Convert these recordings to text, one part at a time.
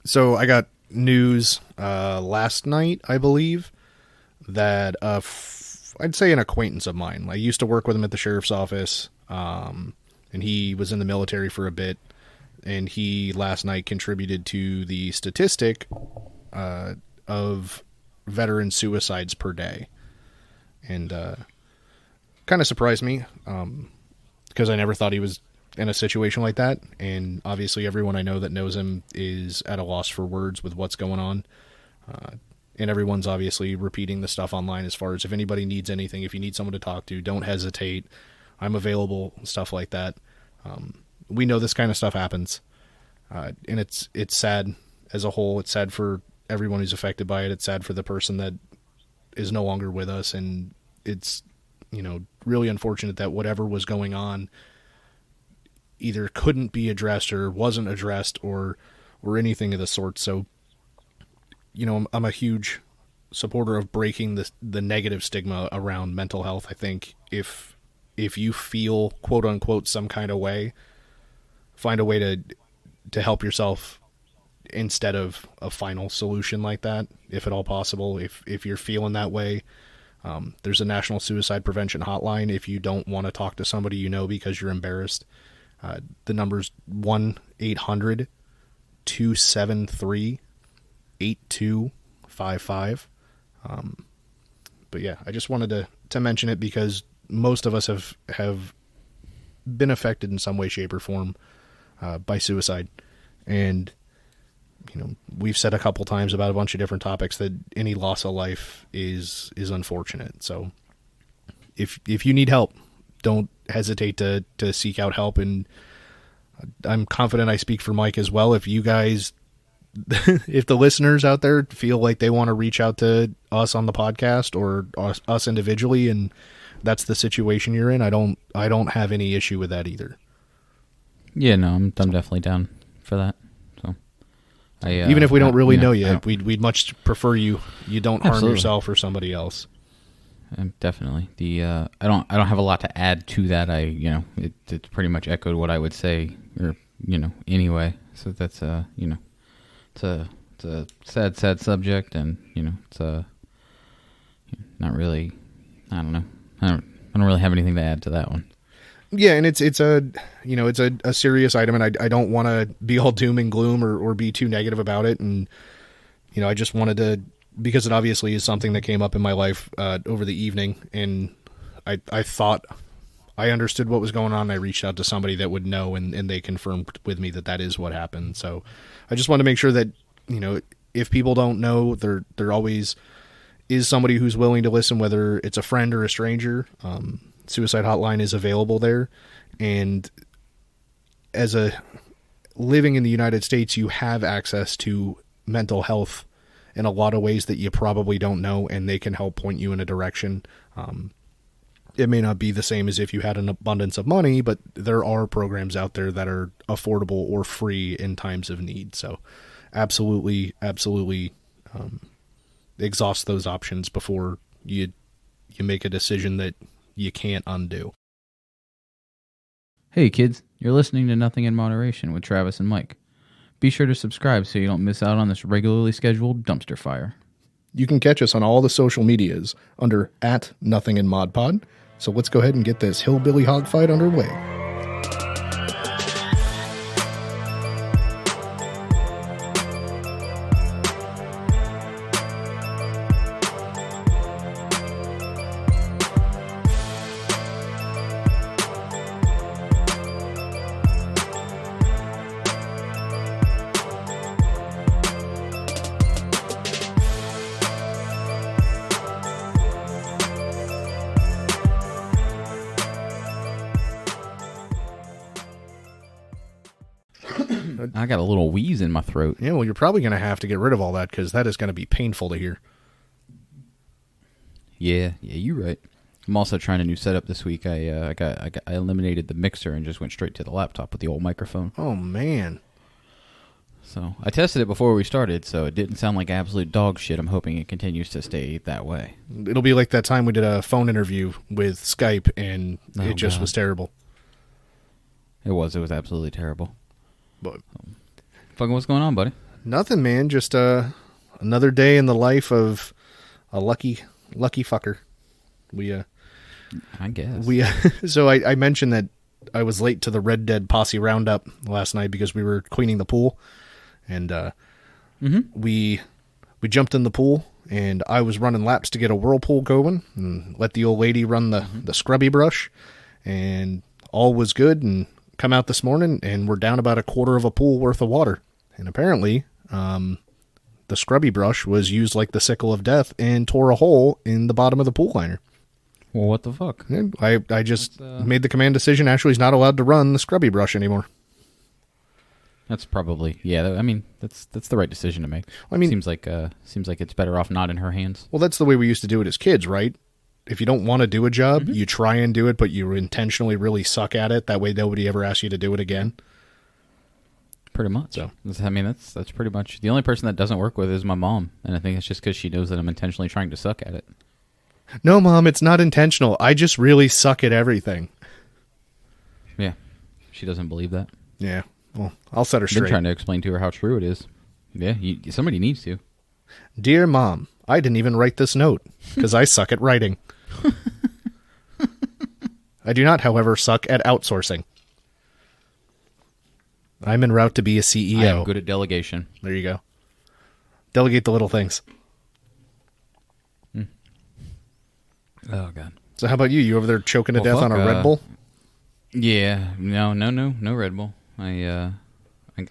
So I got news last night, I believe, that I'd say an acquaintance of mine. I used to work with him at the sheriff's office, and he was in the military for a bit, and he last night contributed to the statistic of veteran suicides per day. And kind of surprised me because I never thought he was in a situation like that. And obviously everyone I know that knows him is at a loss for words with what's going on. And everyone's obviously repeating the stuff online as far as if anybody needs anything, if you need someone to talk to, don't hesitate. I'm available, stuff like that. We know this kind of stuff happens. And it's sad as a whole. It's sad for everyone who's affected by it. It's sad for the person that is no longer with us. And it's, really unfortunate that whatever was going on either couldn't be addressed or wasn't addressed or anything of the sort. So, I'm a huge supporter of breaking the negative stigma around mental health. I think if you feel quote unquote some kind of way, find a way to help yourself instead of a final solution like that, if at all possible. If you're feeling that way, there's a National Suicide Prevention Hotline. If you don't want to talk to somebody because you're embarrassed, the number's 1-800-273-8255. But yeah, I just wanted to mention it because most of us have been affected in some way, shape, or form by suicide. And, we've said a couple times about a bunch of different topics that any loss of life is unfortunate. So if you need help, don't hesitate to seek out help. And I'm confident I speak for Mike as well. If you guys, if the listeners out there feel like they want to reach out to us on the podcast or us individually, and that's the situation you're in, I don't have any issue with that either. Yeah, no, I'm definitely down for that. So, even if we don't really know you, we'd much prefer you don't harm Absolutely. yourself or somebody else. Definitely. I don't have a lot to add to that. It's pretty much echoed what I would say, or anyway. So that's it's a sad subject, and it's not really. I don't know. I don't really have anything to add to that one. Yeah, and it's a serious item, and I don't want to be all doom and gloom or be too negative about it. And I just wanted to, because it obviously is something that came up in my life over the evening, and I thought I understood what was going on. I reached out to somebody that would know, and they confirmed with me that is what happened. So I just want to make sure that if people don't know, there always is somebody who's willing to listen, whether it's a friend or a stranger. Suicide hotline is available there. And as living in the United States, you have access to mental health in a lot of ways that you probably don't know, and they can help point you in a direction. It may not be the same as if you had an abundance of money, but there are programs out there that are affordable or free in times of need. So absolutely exhaust those options before you make a decision that you can't undo. Hey kids, you're listening to Nothing in Moderation with Travis and Mike. Be sure to subscribe so you don't miss out on this regularly scheduled dumpster fire. You can catch us on all the social medias under @NothingInModPod. So let's go ahead and get this hillbilly hog fight underway. I got a little wheeze in my throat. Yeah, well, you're probably going to have to get rid of all that because that is going to be painful to hear. Yeah, you're right. I'm also trying a new setup this week. I eliminated the mixer and just went straight to the laptop with the old microphone. Oh, man. So I tested it before we started, so it didn't sound like absolute dog shit. I'm hoping it continues to stay that way. It'll be like that time we did a phone interview with Skype, and it just was terrible. It was absolutely terrible. But fucking what's going on, buddy? Nothing, man. Just another day in the life of a lucky fucker. I guess. So I mentioned that I was late to the Red Dead Posse Roundup last night because we were cleaning the pool, and we jumped in the pool, and I was running laps to get a whirlpool going and let the old lady run the scrubby brush, and all was good. And come out this morning, and we're down about a quarter of a pool worth of water, and apparently the scrubby brush was used like the sickle of death and tore a hole in the bottom of the pool liner. Well, what the fuck? And I just made the command decision. Ashley's not allowed to run the scrubby brush anymore. That's probably I mean, that's the right decision to make. I mean, seems like it's better off not in her hands. Well, that's the way we used to do it as kids, right? If you don't want to do a job, you try and do it, but you intentionally really suck at it. That way, nobody ever asks you to do it again. Pretty much. So, I mean, that's pretty much the only person that doesn't work with is my mom, and I think it's just because she knows that I'm intentionally trying to suck at it. No, Mom, it's not intentional. I just really suck at everything. Yeah, she doesn't believe that. Yeah, well, I'll set her I've been straight. trying to explain to her how true it is. Yeah, somebody needs to. Dear Mom, I didn't even write this note because I suck at writing. I do not, however, suck at outsourcing. I'm en route to be a CEO. I am good at delegation. There you go. Delegate the little things. Oh, God. So how about you? You over there choking to death on a Red Bull? Yeah. No Red Bull. I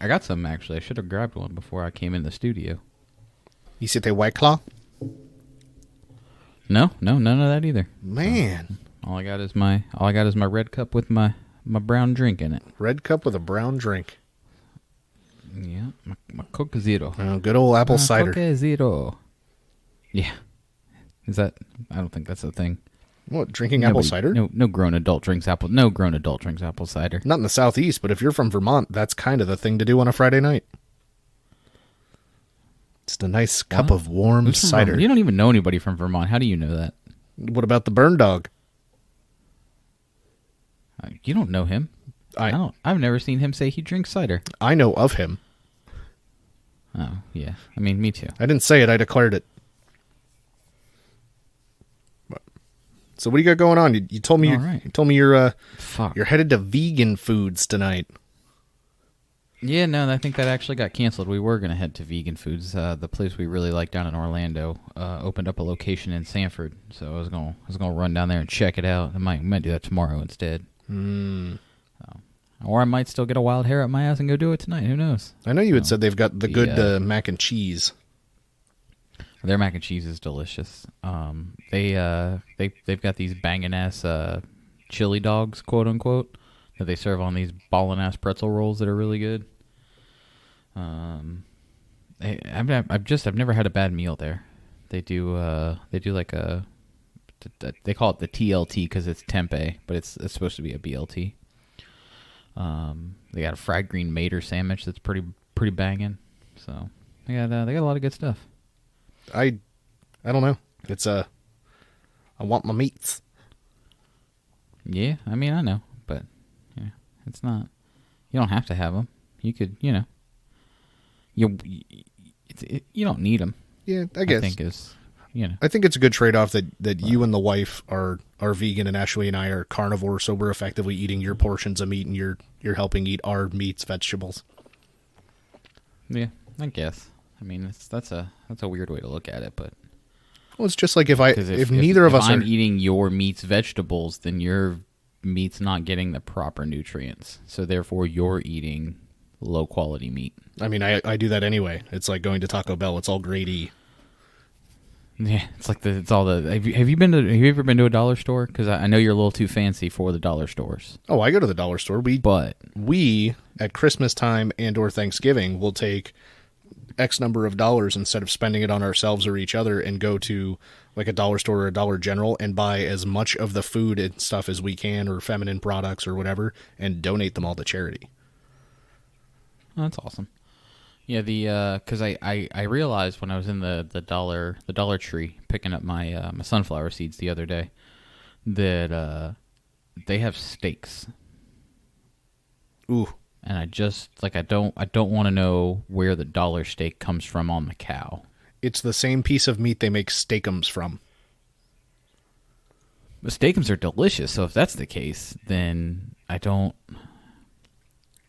got some, actually. I should have grabbed one before I came in the studio. You said they White Claw? No, none of that either. Man. All I got is my red cup with my brown drink in it. Red cup with a brown drink. Yeah, my Coke Zero. Oh, good old apple cider. Coke Zero. Yeah. Is that? I don't think that's a thing. What, drinking apple cider? No grown adult drinks apple. No grown adult drinks apple cider. Not in the Southeast, but if you're from Vermont, that's kind of the thing to do on a Friday night. Just a nice cup of warm cider. Vermont? You don't even know anybody from Vermont. How do you know that? What about the Burn Dog? You don't know him. I've never seen him say he drinks cider. I know of him. Oh, yeah. I mean, me too. I didn't say it. I declared it. So what do you got going on? You told me you told me you're headed to vegan foods tonight. Yeah, no, I think that actually got canceled. We were going to head to vegan foods. The place we really like down in Orlando opened up a location in Sanford, so I was going to run down there and check it out. I might do that tomorrow instead. Or I might still get a wild hair up my ass and go do it tonight. Who knows? I know you had said they've got the good mac and cheese. Their mac and cheese is delicious. They've got these banging ass chili dogs, quote unquote, that they serve on these ballin' ass pretzel rolls that are really good. I've never had a bad meal there. They do like they call it the TLT because it's tempeh, but it's supposed to be a BLT. They got a fried green mater sandwich that's pretty banging. So they got a lot of good stuff. I don't know. It's I want my meats. Yeah, I mean I know, but yeah, it's not. You don't have to have them. You could, you don't need them. Yeah, I guess. I think is, I think it's a good trade-off that you and the wife are vegan and Ashley and I are carnivore, so we're effectively eating your portions of meat and you're helping eat our meats, vegetables. Yeah, I guess. I mean, that's a weird way to look at it, but well, it's just like if neither of us I'm are eating your meat's vegetables, then your meat's not getting the proper nutrients, so therefore you're eating low quality meat. I mean, I do that anyway. It's like going to Taco Bell. It's all grade E. Yeah, it's like have you ever been to a dollar store? Because I know you're a little too fancy for the dollar stores. Oh, I go to the dollar store. We at Christmas time and or Thanksgiving will take X number of dollars instead of spending it on ourselves or each other and go to like a dollar store or a Dollar General and buy as much of the food and stuff as we can or feminine products or whatever and donate them all to charity. Oh, that's awesome. Yeah, because I realized when I was in the Dollar Tree picking up my my sunflower seeds the other day that they have steaks. Ooh. and I just I don't want to know where the dollar steak comes from on the cow. It's the same piece of meat they make steakums from. The steakums are delicious, so if that's the case, then I don't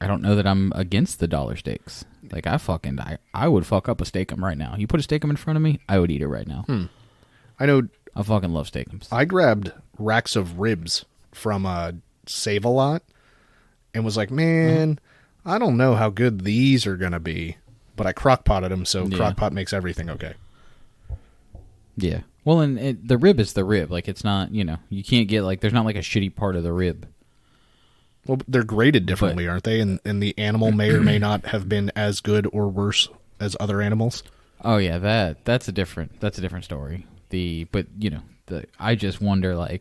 know that I'm against the dollar steaks. Like I would fuck up a steakum right now. You put a steakum in front of me, I would eat it right now. I know. I fucking love steakums. I grabbed racks of ribs from Save-A-Lot and was like, man, I don't know how good these are gonna be, but I crock-potted them, so crock-pot makes everything okay. Yeah. Well, and the rib is the rib. Like, it's not, you can't get, there's not, a shitty part of the rib. Well, they're graded differently, aren't they? And the animal may or may not have been as good or worse as other animals. Oh, yeah, that's a different story. I just wonder,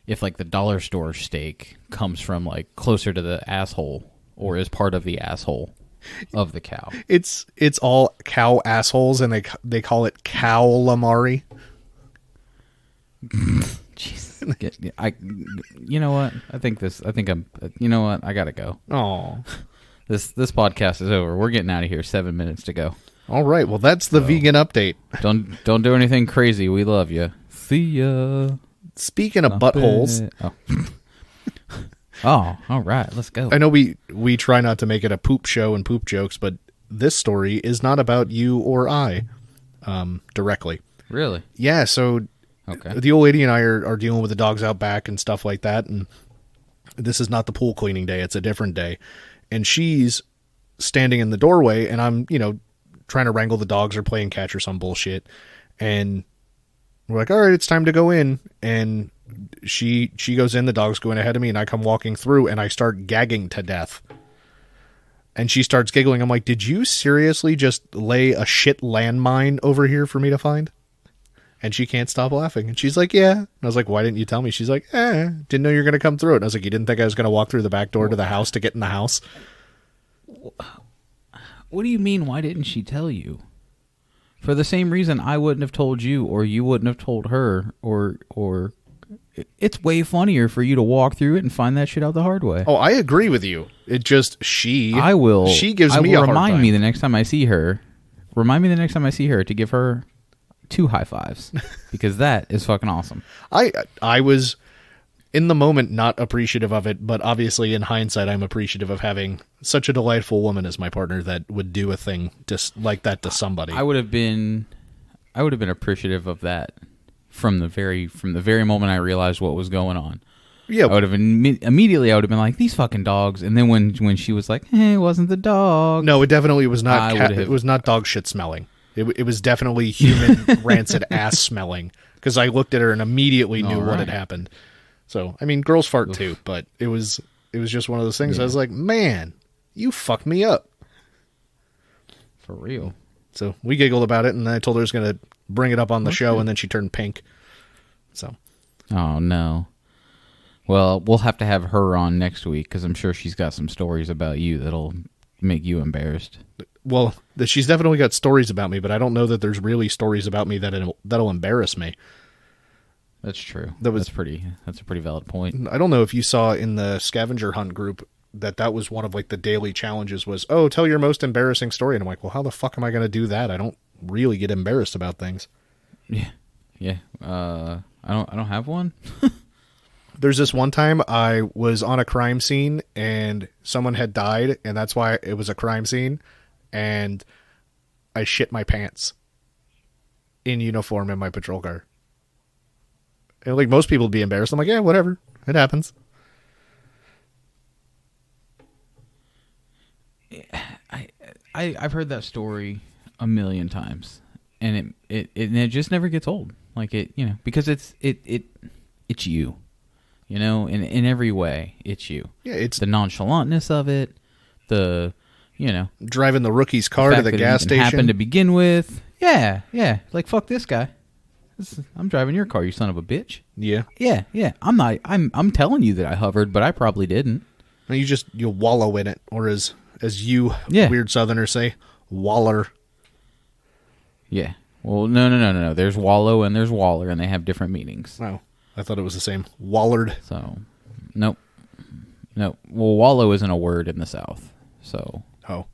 if, the dollar store steak comes from, closer to the asshole or is part of the asshole of the cow. It's all cow assholes, and they call it Cow-amari. Jesus. You know what? You know what? I gotta go. Oh, this podcast is over. We're getting out of here. 7 minutes to go. All right. Well, that's the vegan update. Don't do anything crazy. We love you. See ya. Speaking of buttholes. Oh, all right. Let's go. I know we try not to make it a poop show and poop jokes, but this story is not about you or I, directly. Really? Yeah. So. Okay. The old lady and I are dealing with the dogs out back and stuff like that, and this is not the pool cleaning day. It's a different day. And she's standing in the doorway, and I'm, trying to wrangle the dogs or playing catch or some bullshit. And we're like, all right, it's time to go in. And she goes in, the dog's going ahead of me, and I come walking through, and I start gagging to death. And she starts giggling. I'm like, did you seriously just lay a shit landmine over here for me to find? And she can't stop laughing. And she's like, yeah. And I was like, why didn't you tell me? She's like, didn't know you were going to come through it. And I was like, you didn't think I was going to walk through the back door to the house to get in the house? What do you mean, why didn't she tell you? For the same reason I wouldn't have told you, or you wouldn't have told her, or it's way funnier for you to walk through it and find that shit out the hard way. Oh, I agree with you. It just, she gives me a hard remind time. me the next time I see her. Remind me the next time I see her to give her 2 high fives, because that is fucking awesome. I was in the moment not appreciative of it, but obviously in hindsight I'm appreciative of having such a delightful woman as my partner that would do a thing just like that to somebody. I would have been appreciative of that from the very moment I realized what was going on. Yeah, I would have immediately. I would have been like, these fucking dogs. And then when she was like, it wasn't the dog. No, it definitely was not. It was not dog shit smelling. It was definitely human rancid ass smelling, because I looked at her and immediately knew what had happened. So, I mean, girls fart too, but it was just one of those things. Yeah. I was like, man, you fucked me up. For real. So we giggled about it, and I told her I was going to bring it up on the show, and then she turned pink. So. Oh, no. Well, we'll have to have her on next week, because I'm sure she's got some stories about you that'll make you embarrassed. Well, she's definitely got stories about me, but I don't know that there's really stories about me that'll embarrass me. That's true. That's a pretty valid point. I don't know if you saw in the scavenger hunt group that was one of the daily challenges was, tell your most embarrassing story. And I'm like, well, how the fuck am I going to do that? I don't really get embarrassed about things. Yeah. Yeah. I don't have one. There's this one time I was on a crime scene and someone had died, and that's why it was a crime scene. And I shit my pants in uniform in my patrol car. And most people would be embarrassed. I'm like, yeah, whatever. It happens. I've heard that story a million times, and it just never gets old. Because it's you, in every way, it's you. Yeah, it's the nonchalantness of it, driving the rookie's car to the gas station. Happened to begin with. Yeah. Fuck this guy. I'm driving your car, you son of a bitch. Yeah. Yeah. I'm telling you that I hovered, but I probably didn't. You wallow in it, or as you weird Southerners say, waller. Yeah. Well, no. There's wallow and there's waller, and they have different meanings. Oh, I thought it was the same. Wallered. So, nope. No. Well, wallow isn't a word in the South. So Oh.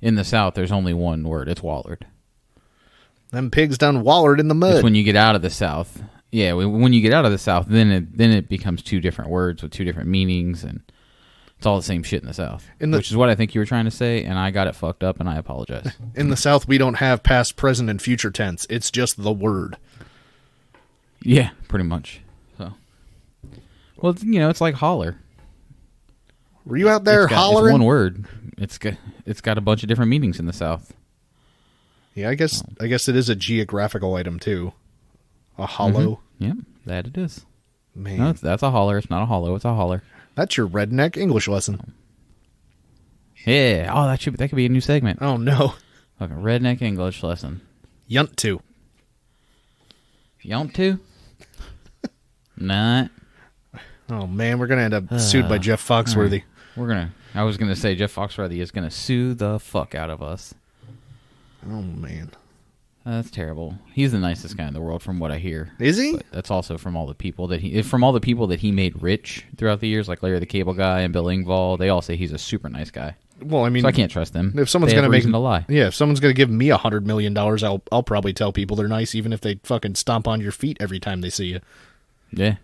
in the South, there's only one word. It's Wallard. Them pigs done wallered in the mud. It's when you get out of the South. Yeah, when you get out of the South, then it becomes two different words with two different meanings, and it's all the same shit in the South. Which is what I think you were trying to say, and I got it fucked up, and I apologize. In the South, we don't have past, present, and future tense. It's just the word. Yeah, pretty much. So, well, it's like holler. Were you out there hollering? It's one word. It's got a bunch of different meanings in the South. Yeah, I guess it is a geographical item too. A hollow. Mm-hmm. Yeah, that it is. Man, no, that's a holler. It's not a hollow. It's a holler. That's your redneck English lesson. Yeah. Oh, that could be a new segment. Oh no. Like a redneck English lesson. Yunt to. Yunt to? Not. Oh man, we're gonna end up sued by Jeff Foxworthy. Right. I was gonna say Jeff Foxworthy is gonna sue the fuck out of us. Oh man. That's terrible. He's the nicest guy in the world, from what I hear. Is he? But that's also from all the people that he made rich throughout the years, like Larry the Cable Guy and Bill Engvall. They all say he's a super nice guy. Well, I mean, so I can't trust them. If someone's gonna reason to lie, yeah, if someone's gonna give me $100 million, I'll probably tell people they're nice, even if they fucking stomp on your feet every time they see you. Yeah,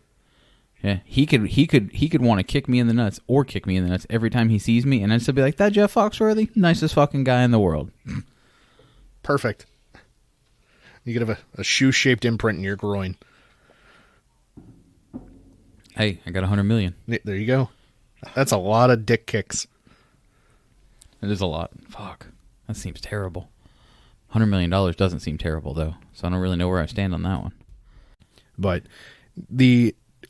yeah. He could want to kick me in the nuts or kick me in the nuts every time he sees me, and I'd still be like, "That Jeff Foxworthy, nicest fucking guy in the world." Perfect. You could have a shoe-shaped imprint in your groin. Hey, I got $100 million. There you go. That's a lot of dick kicks. It is a lot. Fuck. That seems terrible. $100 million doesn't seem terrible, though. So I don't really know where I stand on that one. But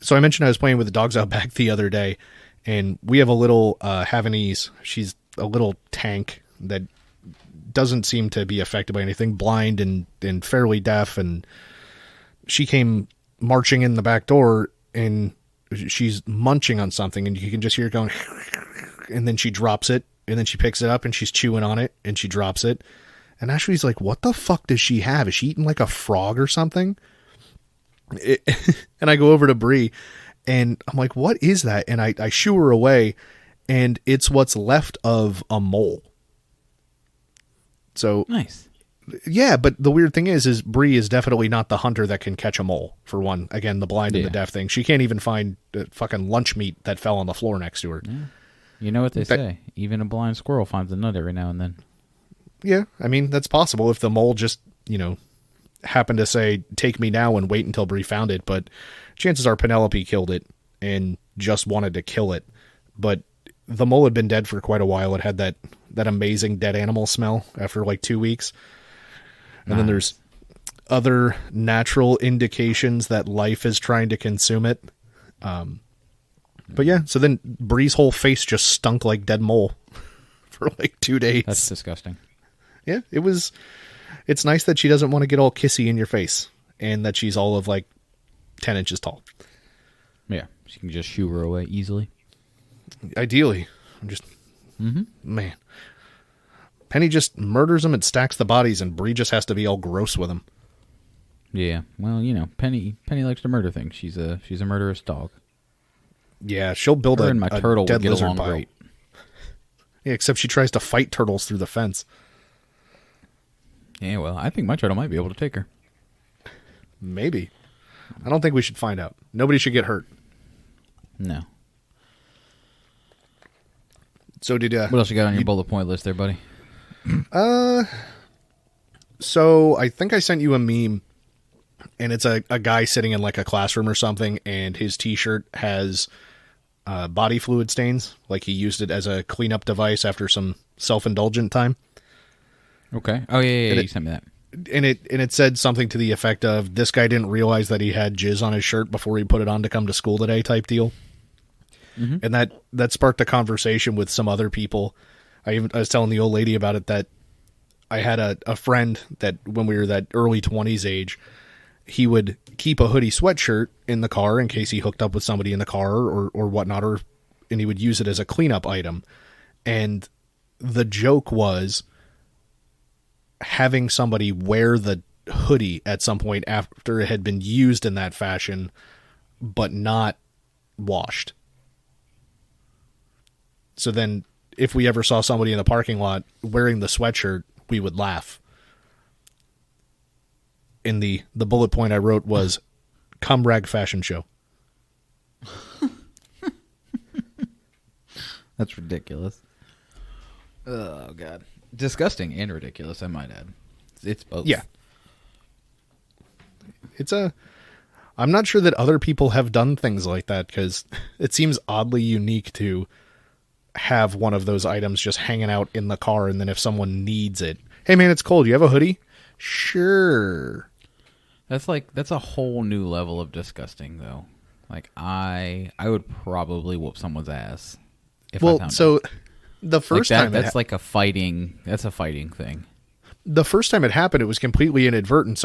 so I mentioned I was playing with the dogs out back the other day, and we have a little Havanese. She's a little tank that doesn't seem to be affected by anything, blind and fairly deaf, and she came marching in the back door, and she's munching on something, and you can just hear it going, and then she drops it, and then she picks it up, and she's chewing on it, and she drops it, and Ashley's like, what the fuck does she have? Is she eating like a frog or something? And I go over to Bree, and I'm like, what is that? And I shoo her away, and it's what's left of a mole. So nice. Yeah, but the weird thing is Bree is definitely not the hunter that can catch a mole, for one. Again, the blind and the deaf thing. She can't even find the fucking lunch meat that fell on the floor next to her. Yeah. You know what they say. Even a blind squirrel finds a nut every now and then. Yeah, I mean, that's possible if the mole just, happened to say, take me now and wait until Bree found it. But chances are Penelope killed it and just wanted to kill it. But the mole had been dead for quite a while. It had that amazing dead animal smell after like 2 weeks. And then there's other natural indications that life is trying to consume it. But yeah, so then Bree's whole face just stunk like dead mole for like 2 days. That's disgusting. Yeah, it's nice that she doesn't want to get all kissy in your face and that she's all of like 10 inches tall. Yeah, she can just shoo her away easily. Ideally. Man. Penny just murders them and stacks the bodies, and Bree just has to be all gross with them. Yeah, well, Penny likes to murder things. She's a murderous dog. Yeah, she'll build her a and my turtle dead would get lizard along pile. great. Yeah, except she tries to fight turtles through the fence. Yeah, well, I think my turtle might be able to take her. Maybe. I don't think we should find out. Nobody should get hurt. No. So did what else you got on your bullet point list there, buddy? So I think I sent you a meme, and it's a guy sitting in like a classroom or something, and his t-shirt has body fluid stains, like he used it as a cleanup device after some self-indulgent time. Okay. Oh yeah, you sent me that. And it said something to the effect of, this guy didn't realize that he had jizz on his shirt before he put it on to come to school today, type deal. Mm-hmm. And that sparked a conversation with some other people. I was telling the old lady about it, that I had a friend that when we were that early 20s age, he would keep a hoodie sweatshirt in the car in case he hooked up with somebody in the car or whatnot, and he would use it as a cleanup item. And the joke was having somebody wear the hoodie at some point after it had been used in that fashion, but not washed. So then if we ever saw somebody in the parking lot wearing the sweatshirt, we would laugh. In the bullet point I wrote was, "Cum rag fashion show." That's ridiculous. Oh, God. Disgusting and ridiculous, I might add. It's both. Yeah. I'm not sure that other people have done things like that, because it seems oddly unique to have one of those items just hanging out in the car, and then if someone needs it, "Hey man, it's cold. You have a hoodie?" Sure. That's a whole new level of disgusting, though. Like, I would probably whoop someone's ass if I found it. The first time that's a fighting thing. The first time it happened, it was completely inadvertent.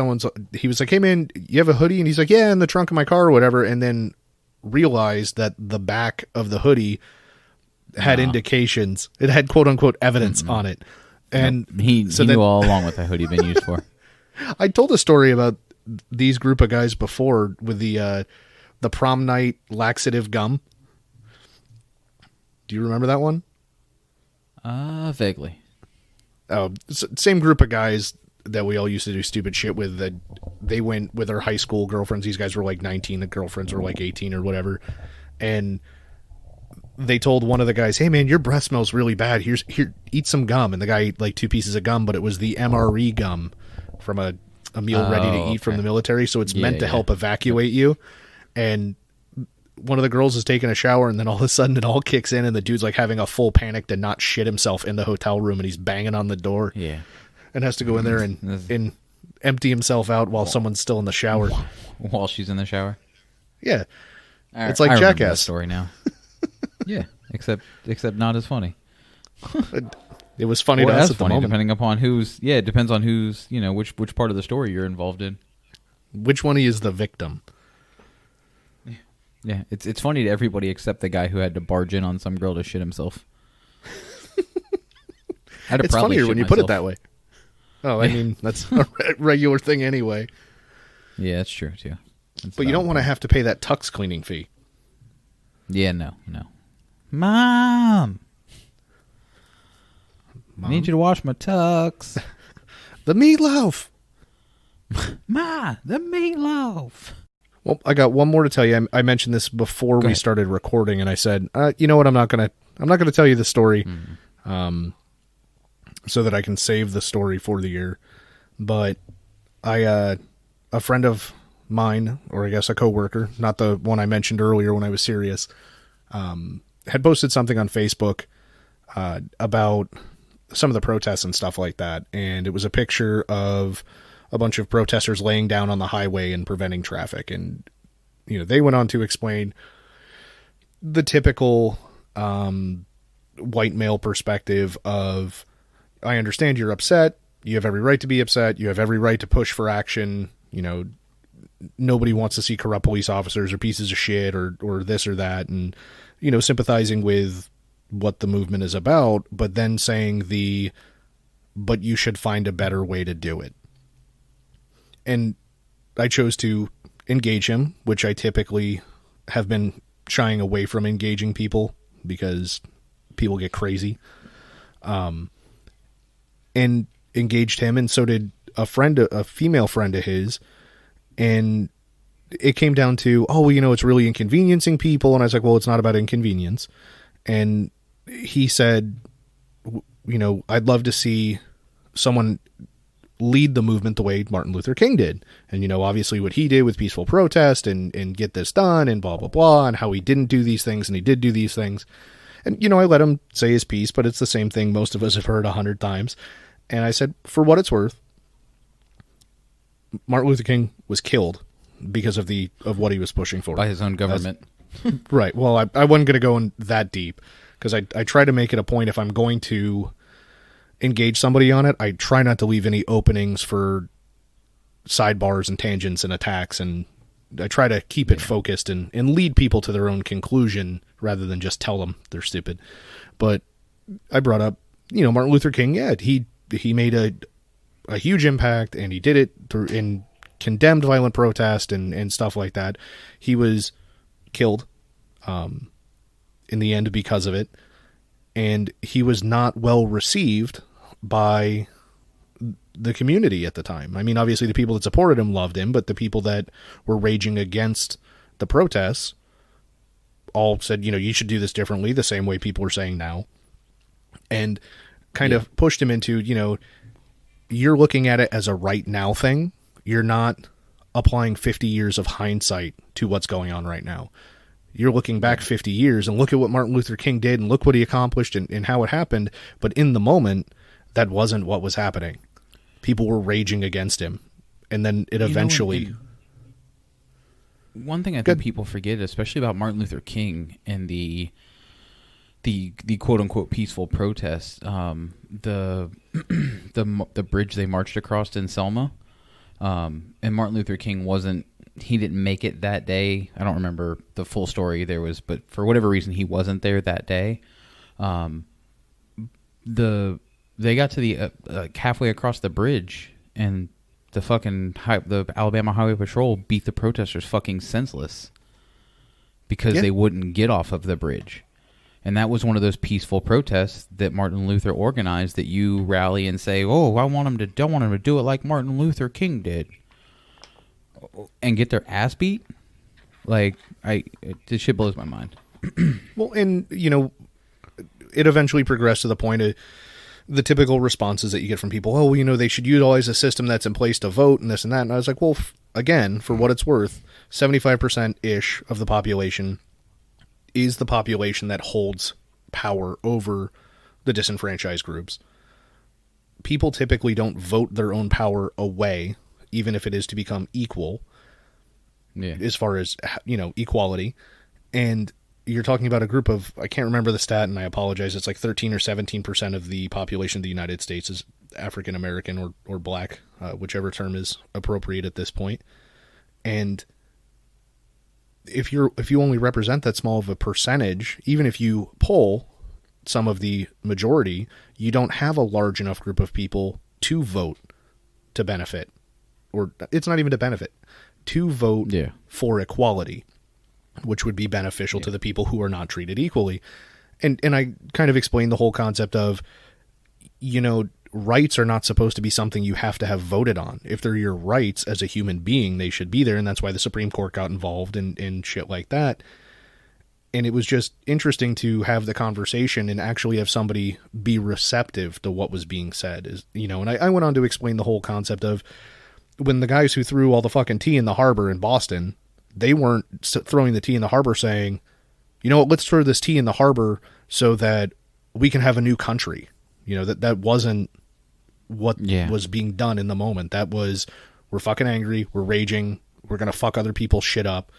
He was like, "Hey man, you have a hoodie?" And he's like, "Yeah, in the trunk of my car," or whatever. And then realized that the back of the hoodie had indications. It had quote unquote evidence on it. And he knew all along what that hoodie had been used for. I told a story about these group of guys before with the prom night laxative gum. Do you remember that one? Vaguely. Oh, same group of guys that we all used to do stupid shit with, that they went with their high school girlfriends. These guys were like 19. The girlfriends were like 18 or whatever. And they told one of the guys, "Hey man, your breath smells really bad. Here, eat some gum." And the guy ate like 2 pieces of gum, but it was the MRE gum from a meal ready to eat from the military. So it's meant to help evacuate you. And one of the girls is taking a shower, and then all of a sudden it all kicks in, and the dude's like having a full panic to not shit himself in the hotel room, and he's banging on the door. Yeah. And has to go in there and empty himself out while someone's still in the shower. While she's in the shower? Yeah. It's like I remember Jackass. That story now. Yeah, except not as funny. It was funny or to us as at the funny, moment. depending upon who's. Yeah, it depends on who's. Which part of the story you're involved in. Which one is the victim? Yeah, it's funny to everybody except the guy who had to barge in on some girl to shit himself. It's funnier when you put it that way. Oh, I mean, that's a regular thing anyway. Yeah, that's true too. But you don't want to have to pay that tux cleaning fee. Yeah, no. Mom, I need you to wash my tux. The meatloaf. Ma, the meatloaf. Well, I got one more to tell you. I mentioned this before we started recording, and I said, you know what? I'm not gonna tell you the story, so that I can save the story for the year. But a friend of mine, or I guess a coworker, not the one I mentioned earlier when I was serious, had posted something on Facebook about some of the protests and stuff like that, and it was a picture of a bunch of protesters laying down on the highway and preventing traffic. And, they went on to explain the typical white male perspective of, "I understand you're upset. You have every right to be upset. You have every right to push for action. Nobody wants to see corrupt police officers or pieces of shit or this or that." And, sympathizing with what the movement is about, but then saying but you should find a better way to do it. And I chose to engage him, which I typically have been shying away from engaging people because people get crazy. And engaged him, and so did a female friend of his. And it came down to, it's really inconveniencing people. And I was like, well, it's not about inconvenience. And he said, I'd love to see someone lead the movement the way Martin Luther King did. And, obviously what he did with peaceful protest and get this done and blah, blah, blah, and how he didn't do these things and he did do these things. And, I let him say his piece, but it's the same thing most of us have heard 100 times. And I said, for what it's worth, Martin Luther King was killed because of what he was pushing for. By his own government. Right. Well, I wasn't going to go in that deep, because I try to make it a point, if I'm going to engage somebody on it, I try not to leave any openings for sidebars and tangents and attacks, and I try to keep it focused and lead people to their own conclusion rather than just tell them they're stupid. But I brought up, Martin Luther King, he made a huge impact, and he did it in condemned violent protest and stuff like that. He was killed in the end because of it. and he was not well received by the community at the time. I mean, obviously the people that supported him loved him, but the people that were raging against the protests all said, you should do this differently, the same way people are saying now, and kind of pushed him into, you're looking at it as a right now thing. You're not applying 50 years of hindsight to what's going on right now. You're looking back 50 years and look at what Martin Luther King did and look what he accomplished and how it happened. But in the moment, that wasn't what was happening. People were raging against him. And then it eventually... One thing I think people forget, especially about Martin Luther King and the quote unquote peaceful protest, the bridge they marched across in Selma, and Martin Luther King he didn't make it that day. I don't remember the full story but for whatever reason he wasn't there that day. They got to the halfway across the bridge, and the Alabama Highway Patrol beat the protesters fucking senseless because they wouldn't get off of the bridge. And that was one of those peaceful protests that Martin Luther organized, that you rally and say, "Oh, I want him to do it like Martin Luther King did," and get their ass beat. This shit blows my mind. Well, and it eventually progressed to the point of the typical responses that you get from people. Oh, they should utilize a system that's in place to vote and this and that. And I was like, well, again, for what it's worth, 75%-ish of the population is the population that holds power over the disenfranchised groups. People typically don't vote their own power away, even if it is to become equal, as far as, equality. And you're talking about a group of, I can't remember the stat, and I apologize, it's like 13 or 17% of the population of the United States is African American or black, whichever term is appropriate at this point. And if you only represent that small of a percentage, even if you poll some of the majority, you don't have a large enough group of people to vote to benefit, or it's not even to benefit, to vote for equality, which would be beneficial to the people who are not treated equally. And I kind of explained the whole concept of, rights are not supposed to be something you have to have voted on. If they're your rights as a human being, they should be there. And that's why the Supreme Court got involved in shit like that. And it was just interesting to have the conversation and actually have somebody be receptive to what was being said. And I went on to explain the whole concept of when the guys who threw all the fucking tea in the harbor in Boston, they weren't throwing the tea in the harbor saying, let's throw this tea in the harbor so that we can have a new country. That wasn't what was being done in the moment. That was, we're fucking angry, we're raging, we're going to fuck other people's shit up.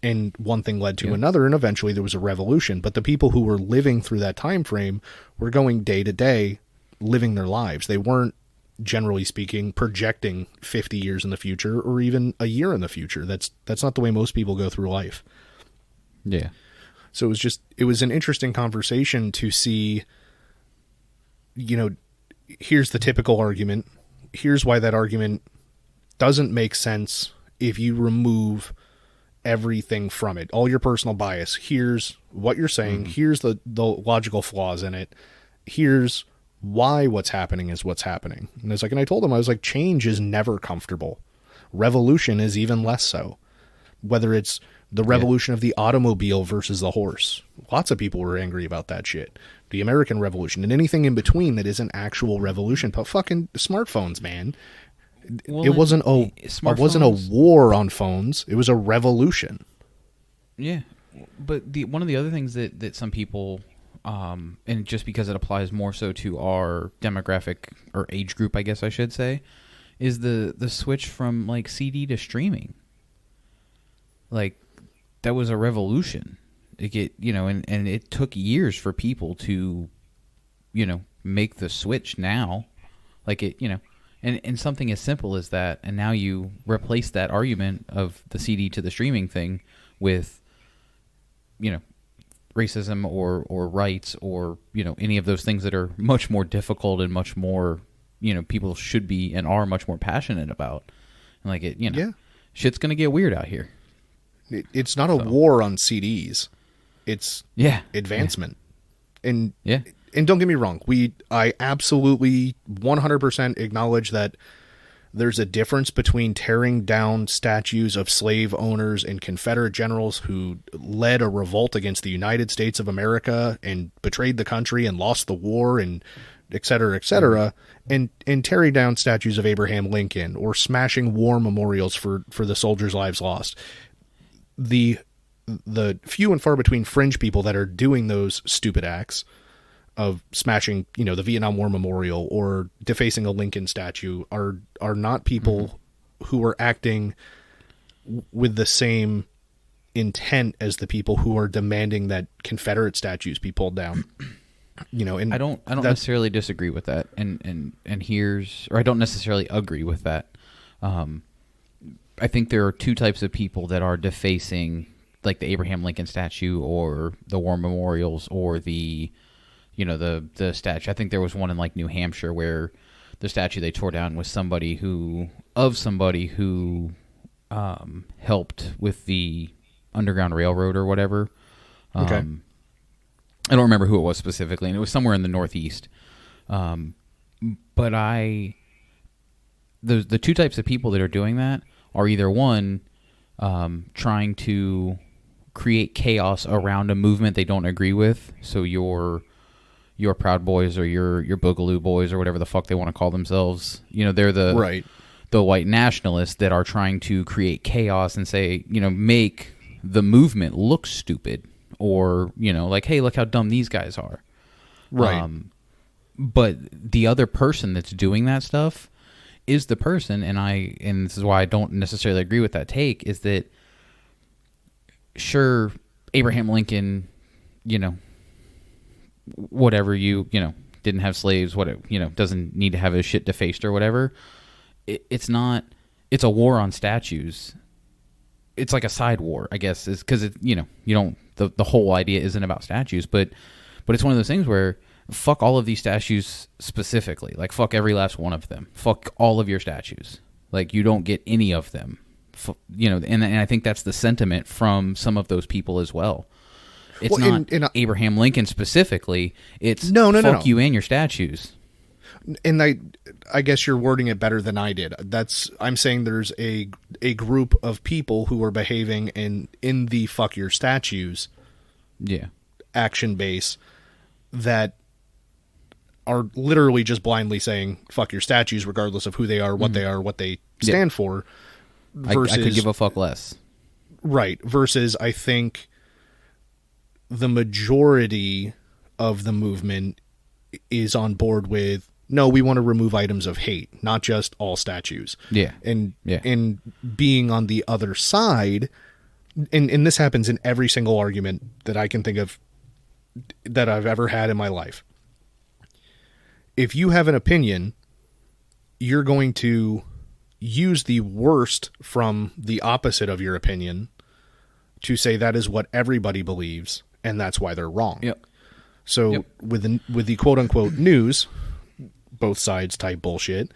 And one thing led to another, and eventually there was a revolution. But the people who were living through that time frame were going day to day, living their lives. They weren't, generally speaking, projecting 50 years in the future or even a year in the future. That's not the way most people go through life. Yeah. So it was an interesting conversation to see, here's the typical argument. Here's why that argument doesn't make sense if you remove everything from it. All your personal bias. Here's what you're saying. Mm-hmm. Here's the logical flaws in it. Here's why what's happening is what's happening. And I told him, I was like, change is never comfortable. Revolution is even less so. Whether it's the revolution of the automobile versus the horse. Lots of people were angry about that shit. The American Revolution and anything in between that isn't actual revolution. But fucking smartphones, man. Well, it wasn't a war on phones. It was a revolution. Yeah. But one of the other things that some people, and just because it applies more so to our demographic or age group, I guess I should say, is the switch from CD to streaming. That was a revolution. And it took years for people to, make the switch now. And something as simple as that, and now you replace that argument of the CD to the streaming thing with, racism or rights or, any of those things that are much more difficult and much more, people should be and are much more passionate about. And shit's going to get weird out here. It's not a war on CDs. It's advancement. And and don't get me wrong, I absolutely 100% acknowledge that there's a difference between tearing down statues of slave owners and Confederate generals who led a revolt against the United States of America and betrayed the country and lost the war and et cetera, and tearing down statues of Abraham Lincoln or smashing war memorials for the soldiers' lives lost. The few and far between fringe people that are doing those stupid acts of smashing, the Vietnam War memorial or defacing a Lincoln statue are not people who are acting with the same intent as the people who are demanding that Confederate statues be pulled down. And I don't necessarily disagree with that, and I don't necessarily agree with that. I think there are two types of people that are defacing, like the Abraham Lincoln statue or the war memorials or the statue. I think there was one in like New Hampshire where the statue they tore down was somebody who helped with the Underground Railroad or whatever. Okay. I don't remember who it was specifically, and it was somewhere in the Northeast. But the two types of people that are doing that are either one, trying to create chaos around a movement they don't agree with. So your Proud Boys or your Boogaloo Boys or whatever the fuck they want to call themselves. They're the white nationalists that are trying to create chaos and say, make the movement look stupid or, like, hey, look how dumb these guys are. Right. But the other person that's doing that stuff is the person, and this is why I don't necessarily agree with that take, is that sure, Abraham Lincoln, whatever didn't have slaves, doesn't need to have his shit defaced or whatever. It's a war on statues. It's like a side war, I guess, is because the whole idea isn't about statues, but it's one of those things where fuck all of these statues specifically, like fuck every last one of them, fuck all of your statues, like you don't get any of them, and I think that's the sentiment from some of those people as well. It's not Abraham Lincoln specifically. It's fuck you and your statues. And I guess you're wording it better than I did. I'm saying there's a group of people who are behaving in the fuck your statues action base that are literally just blindly saying fuck your statues regardless of who they are, what they are, what they stand for. Versus, I could give a fuck less. Right. Versus I think the majority of the movement is on board with, no, we want to remove items of hate, not just all statues. Yeah. And being on the other side, and this happens in every single argument that I can think of that I've ever had in my life. If you have an opinion, you're going to use the worst from the opposite of your opinion to say that is what everybody believes, and that's why they're wrong. Yep. So with the quote-unquote news, both sides type bullshit,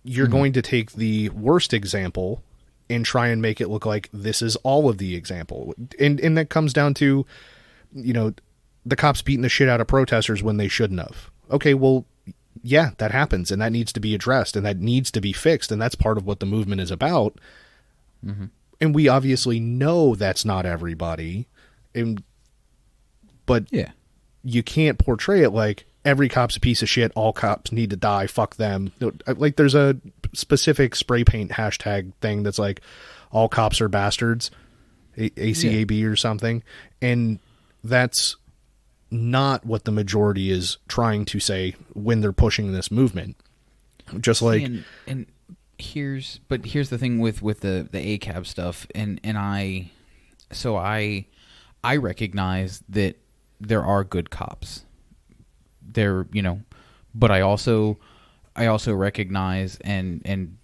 you're going to take the worst example and try and make it look like this is all of the example. And that comes down to, the cops beating the shit out of protesters when they shouldn't have. Okay, well, yeah, that happens, and that needs to be addressed, and that needs to be fixed, and that's part of what the movement is about. Mm-hmm. And we obviously know that's not everybody, but you can't portray it like every cop's a piece of shit, all cops need to die, fuck them. Like there's a specific spray paint hashtag thing that's like all cops are bastards, ACAB or something, and that's not what the majority is trying to say when they're pushing this movement. Just like, and here's the thing with the ACAB stuff, and I recognize that there are good cops there, but I also recognize and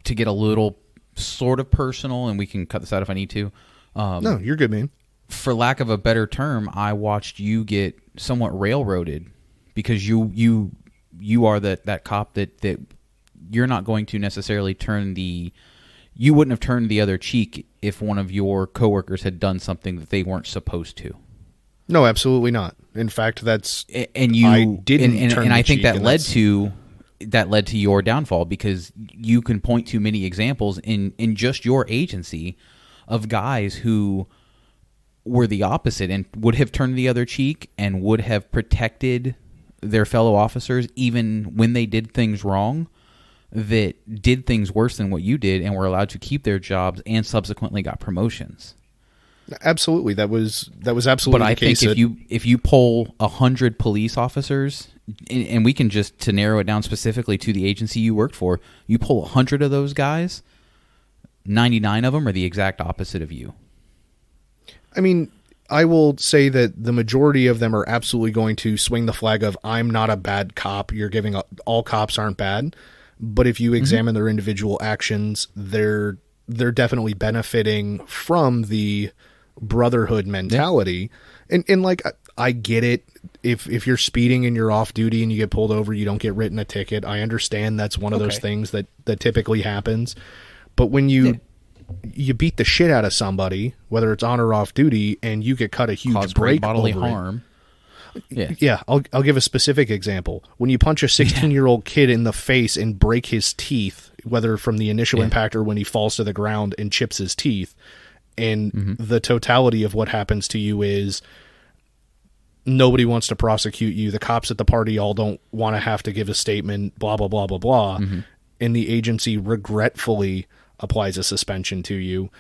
to get a little sort of personal, and we can cut this out if I need to. No, you're good, man. For lack of a better term, I watched you get somewhat railroaded because you are that cop that you're not going to necessarily you wouldn't have turned the other cheek if one of your coworkers had done something that they weren't supposed to. No, absolutely not. In fact, And you I didn't turn and the I think cheek, that and led that's- to your downfall, because you can point to many examples in just your agency of guys who were the opposite and would have turned the other cheek and would have protected their fellow officers even when they did things wrong, that did things worse than what you did and were allowed to keep their jobs and subsequently got promotions. Absolutely, that was absolutely But the I think case. if you poll 100 police officers, and we can just, to narrow it down specifically to the agency you worked for, you poll 100 of those guys, 99 of them are the exact opposite of you. I mean, I will say that the majority of them are absolutely going to swing the flag of I'm not a bad cop. You're giving all cops aren't bad, but if you examine their individual actions, they're definitely benefiting from the brotherhood mentality. And like, I get it. If you're speeding and you're off duty and you get pulled over, you don't get written a ticket. I understand that's one of those things that typically happens. But when you beat the shit out of somebody, whether it's on or off duty, and you get cut a huge Cause break great bodily over harm. Yeah, I'll give a specific example. When you punch a 16-year-old kid in the face and break his teeth, whether from the initial impact or when he falls to the ground and chips his teeth, and the totality of what happens to you is nobody wants to prosecute you. The cops at the party all don't want to have to give a statement, blah, blah, blah, blah, blah. And the agency regretfully applies a suspension to you.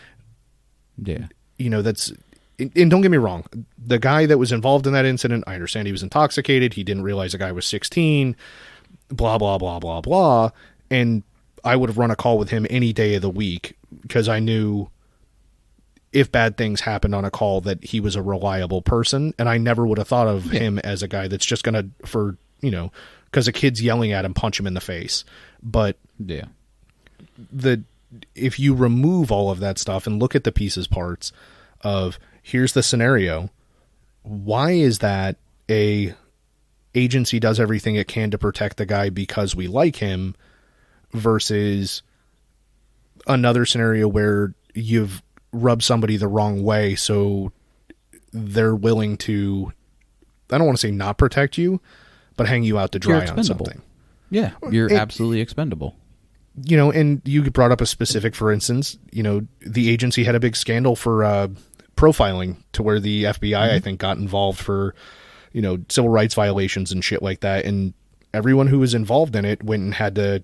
Yeah. You know, that's... And don't get me wrong, the guy that was involved in that incident, I understand he was intoxicated. He didn't realize the guy was 16, blah, blah, blah, blah, blah. And I would have run a call with him any day of the week because I knew if bad things happened on a call that he was a reliable person. And I never would have thought of him as a guy that's just going to, because a kid's yelling at him, punch him in the face. But if you remove all of that stuff and look at the pieces parts of here's the scenario, why is that a agency does everything it can to protect the guy because we like him versus another scenario where you've rubbed somebody the wrong way, so they're willing to, I don't want to say not protect you, but hang you out to dry on something. Yeah, you're absolutely expendable. You know, and you brought up a specific, for instance, the agency had a big scandal for profiling to where the FBI, I think, got involved for, civil rights violations and shit like that. And everyone who was involved in it went and had to,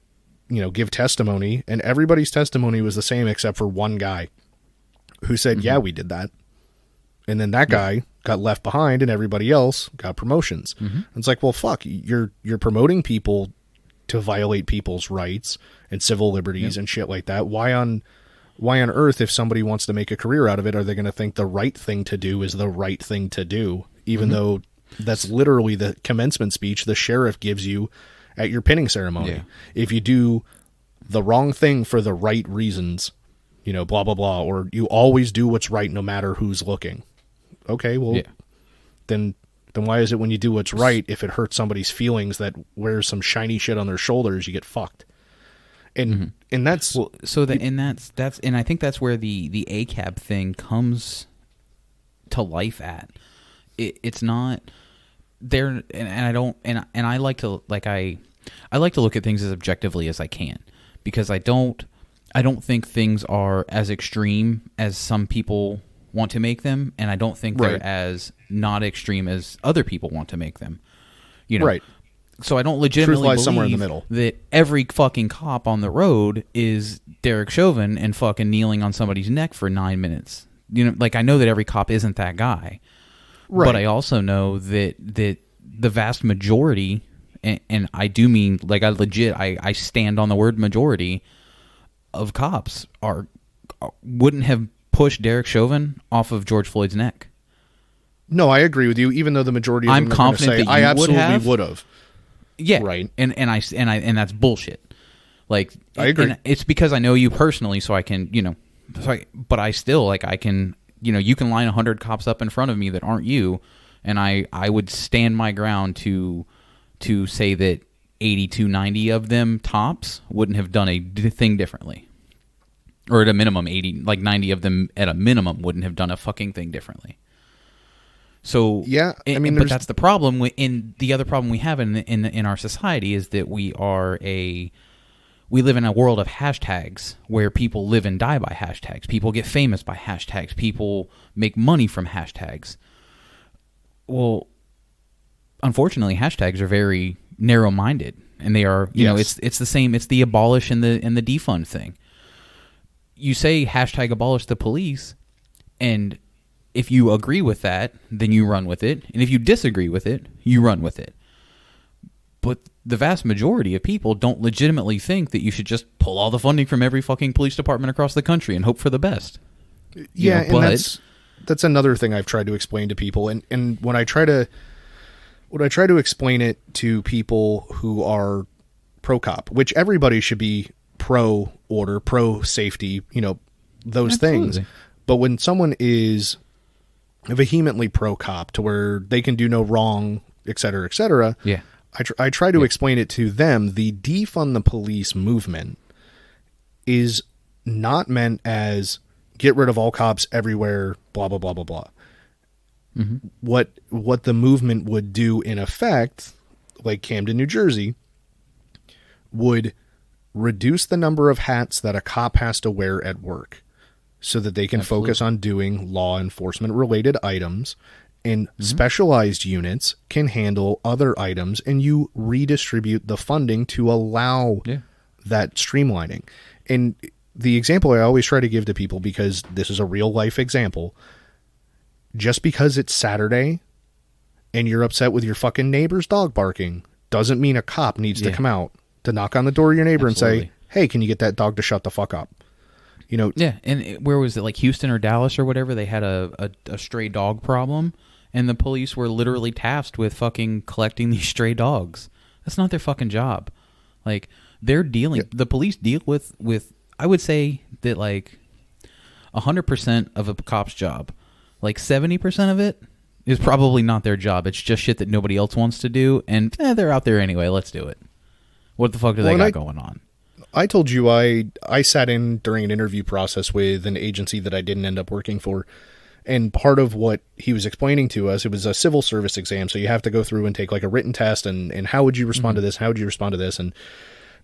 give testimony, and everybody's testimony was the same except for one guy who said, yeah, we did that. And then that guy got left behind and everybody else got promotions. And it's like, well, fuck, you're promoting people to violate people's rights and civil liberties and shit like that. Why on earth, if somebody wants to make a career out of it, are they going to think the right thing to do is the right thing to do, even though that's literally the commencement speech the sheriff gives you at your pinning ceremony? If you do the wrong thing for the right reasons, blah, blah, blah, or you always do what's right no matter who's looking. Okay, well, then why is it when you do what's right, if it hurts somebody's feelings that wears some shiny shit on their shoulders, you get fucked? And that's and I think that's where the ACAB thing comes to life at. It's not there, and I don't, and I like to I like to look at things as objectively as I can, because I don't think things are as extreme as some people want to make them, and I don't think they're as not extreme as other people want to make them. Right. So I don't legitimately believe somewhere in the middle. that every fucking cop on the road is Derek Chauvin and fucking kneeling on somebody's neck for 9 minutes. I know that every cop isn't that guy. Right. But I also know that the vast majority, and I do mean, I stand on the word majority of cops wouldn't have pushed Derek Chauvin off of George Floyd's neck. No, I agree with you. Even though the majority of I'm them are confident going to say, that you I absolutely would have. Yeah, right. And that's bullshit. I agree. And it's because I know you personally, so I can, but I still I can, you can line 100 cops up in front of me that aren't you, and I would stand my ground to say that 80 to 90 of them tops wouldn't have done a thing differently, or at a minimum 90 of them at a minimum wouldn't have done a fucking thing differently. So Yeah, I mean, but that's the problem. In the other problem we have in our society is that we live in a world of hashtags where people live and die by hashtags. People get famous by hashtags. People make money from hashtags. Well, unfortunately, hashtags are very narrow-minded, and they are. You know, it's the same. It's the abolish and the defund thing. You say hashtag abolish the police, and if you agree with that, then you run with it, and if you disagree with it, you run with it. But the vast majority of people don't legitimately think that you should just pull all the funding from every fucking police department across the country and hope for the best. Yeah, and that's another thing I've tried to explain to people, and when I try to explain it to people who are pro-cop, which everybody should be pro-order, pro-safety, you know, those Absolutely. things. But when someone is vehemently pro-cop to where they can do no wrong, et cetera, Yeah. I try to explain it to them. The defund the police movement is not meant as get rid of all cops everywhere, blah, blah, blah, blah, blah. Mm-hmm. What the movement would do in effect, like Camden, New Jersey, would reduce the number of hats that a cop has to wear at work so that they can focus on doing law enforcement related items, and specialized units can handle other items, and you redistribute the funding to allow that streamlining. And the example I always try to give to people, because this is a real life example, just because it's Saturday and you're upset with your fucking neighbor's dog barking doesn't mean a cop needs to come out to knock on the door of your neighbor and say, hey, can you get that dog to shut the fuck up? You know, and where was it, like Houston or Dallas or whatever? They had a stray dog problem, and the police were literally tasked with fucking collecting these stray dogs. That's not their fucking job. Like, they're dealing. The police deal with. I would say that like 100% of a cop's job, like 70% of it is probably not their job. It's just shit that nobody else wants to do, and they're out there anyway. Let's do it. What the fuck do they got going on? I told you I sat in during an interview process with an agency that I didn't end up working for. And part of what he was explaining to us, it was a civil service exam. So you have to go through and take like a written test and how would you respond to this? How would you respond to this? And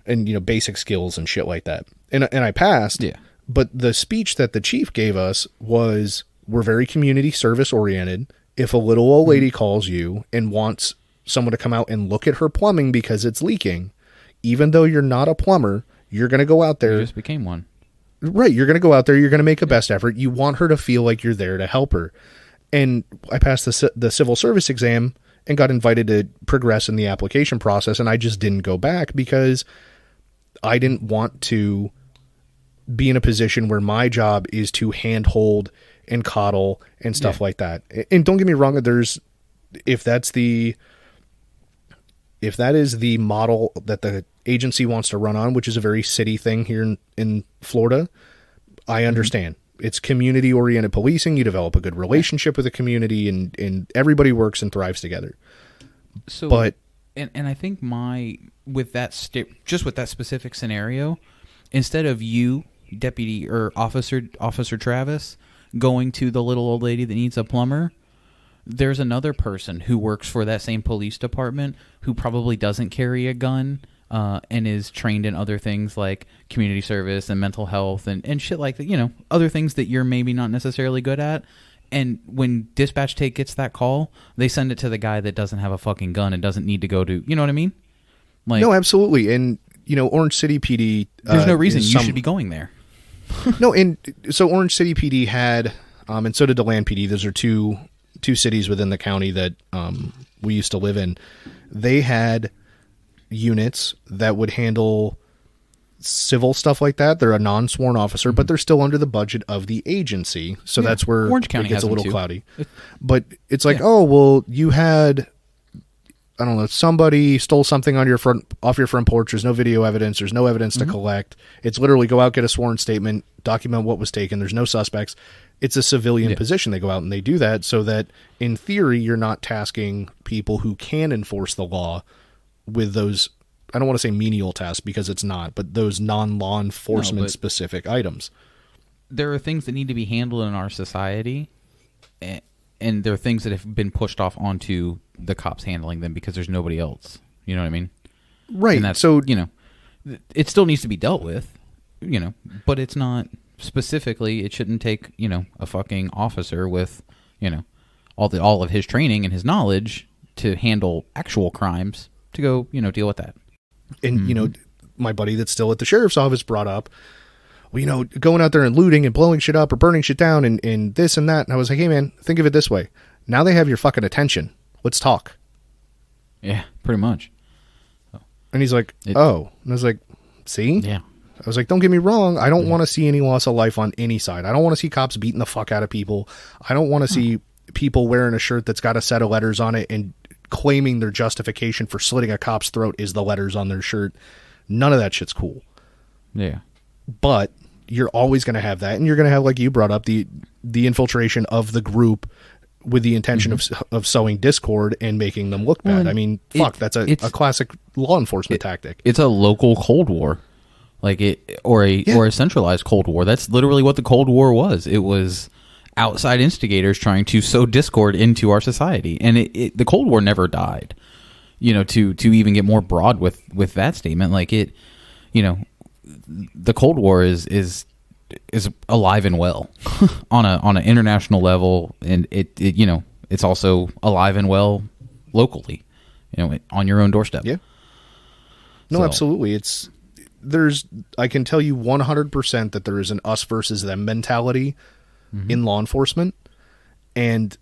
you know, basic skills and shit like that. And I passed. Yeah. But the speech that the chief gave us was, we're very community service oriented. If a little old lady calls you and wants someone to come out and look at her plumbing because it's leaking, even though you're not a plumber, you're going to go out there. You just became one. Right. You're going to go out there. You're going to make a best effort. You want her to feel like you're there to help her. And I passed the civil service exam and got invited to progress in the application process. And I just didn't go back because I didn't want to be in a position where my job is to handhold and coddle and stuff like that. And don't get me wrong. If that is the model that the agency wants to run on, which is a very city thing here in Florida, I understand. It's community-oriented policing. You develop a good relationship with the community, and everybody works and thrives together. So, but and I think with that specific scenario, instead of you, deputy or officer Travis, going to the little old lady that needs a plumber, there's another person who works for that same police department who probably doesn't carry a gun and is trained in other things like community service and mental health and shit like that, you know, other things that you're maybe not necessarily good at. And when dispatch gets that call, they send it to the guy that doesn't have a fucking gun and doesn't need to go to, you know what I mean? Like, no, absolutely. And, you know, Orange City PD... there's no reason you should be going there. No, and so Orange City PD had, and so did DeLand PD. Those are two cities within the county that we used to live in. They had units that would handle civil stuff like that. They're a non-sworn officer, but they're still under the budget of the agency. So that's where Orange County it gets has a little them too. cloudy. But it's like, oh, well, you had, I don't know, somebody stole something off your front porch. There's no video evidence. There's no evidence to collect. It's literally go out, get a sworn statement, document what was taken. There's no suspects. It's a civilian position. They go out and they do that so that in theory, you're not tasking people who can enforce the law with those, I don't want to say menial tasks because it's not, but those non-law enforcement specific items. There are things that need to be handled in our society, and there are things that have been pushed off onto the cops handling them because there's nobody else. You know what I mean? Right. And that's, so, it still needs to be dealt with, but it's not specifically, it shouldn't take, a fucking officer with, all of his training and his knowledge to handle actual crimes to go, deal with that. And, my buddy that's still at the sheriff's office brought up, well, going out there and looting and blowing shit up or burning shit down and this and that. And I was like, hey, man, think of it this way. Now they have your fucking attention. Let's talk. Yeah, pretty much. And he's like, oh. And I was like, see? Yeah. I was like, don't get me wrong. I don't want to see any loss of life on any side. I don't want to see cops beating the fuck out of people. I don't want to see people wearing a shirt that's got a set of letters on it and claiming their justification for slitting a cop's throat is the letters on their shirt. None of that shit's cool. Yeah. But you're always going to have that. And you're going to have, like you brought up, the infiltration of the group with the intention of sowing discord and making them look bad. I mean, that's a classic law enforcement tactic. It's a local Cold War. Like or a centralized Cold War. That's literally what the Cold War was. It was outside instigators trying to sow discord into our society. And the Cold War never died. To even get more broad with that statement, like the Cold War is alive and well on an international level, and it's also alive and well locally, on your own doorstep. Yeah. No, absolutely. I can tell you 100% that there is an us versus them mentality in law enforcement. And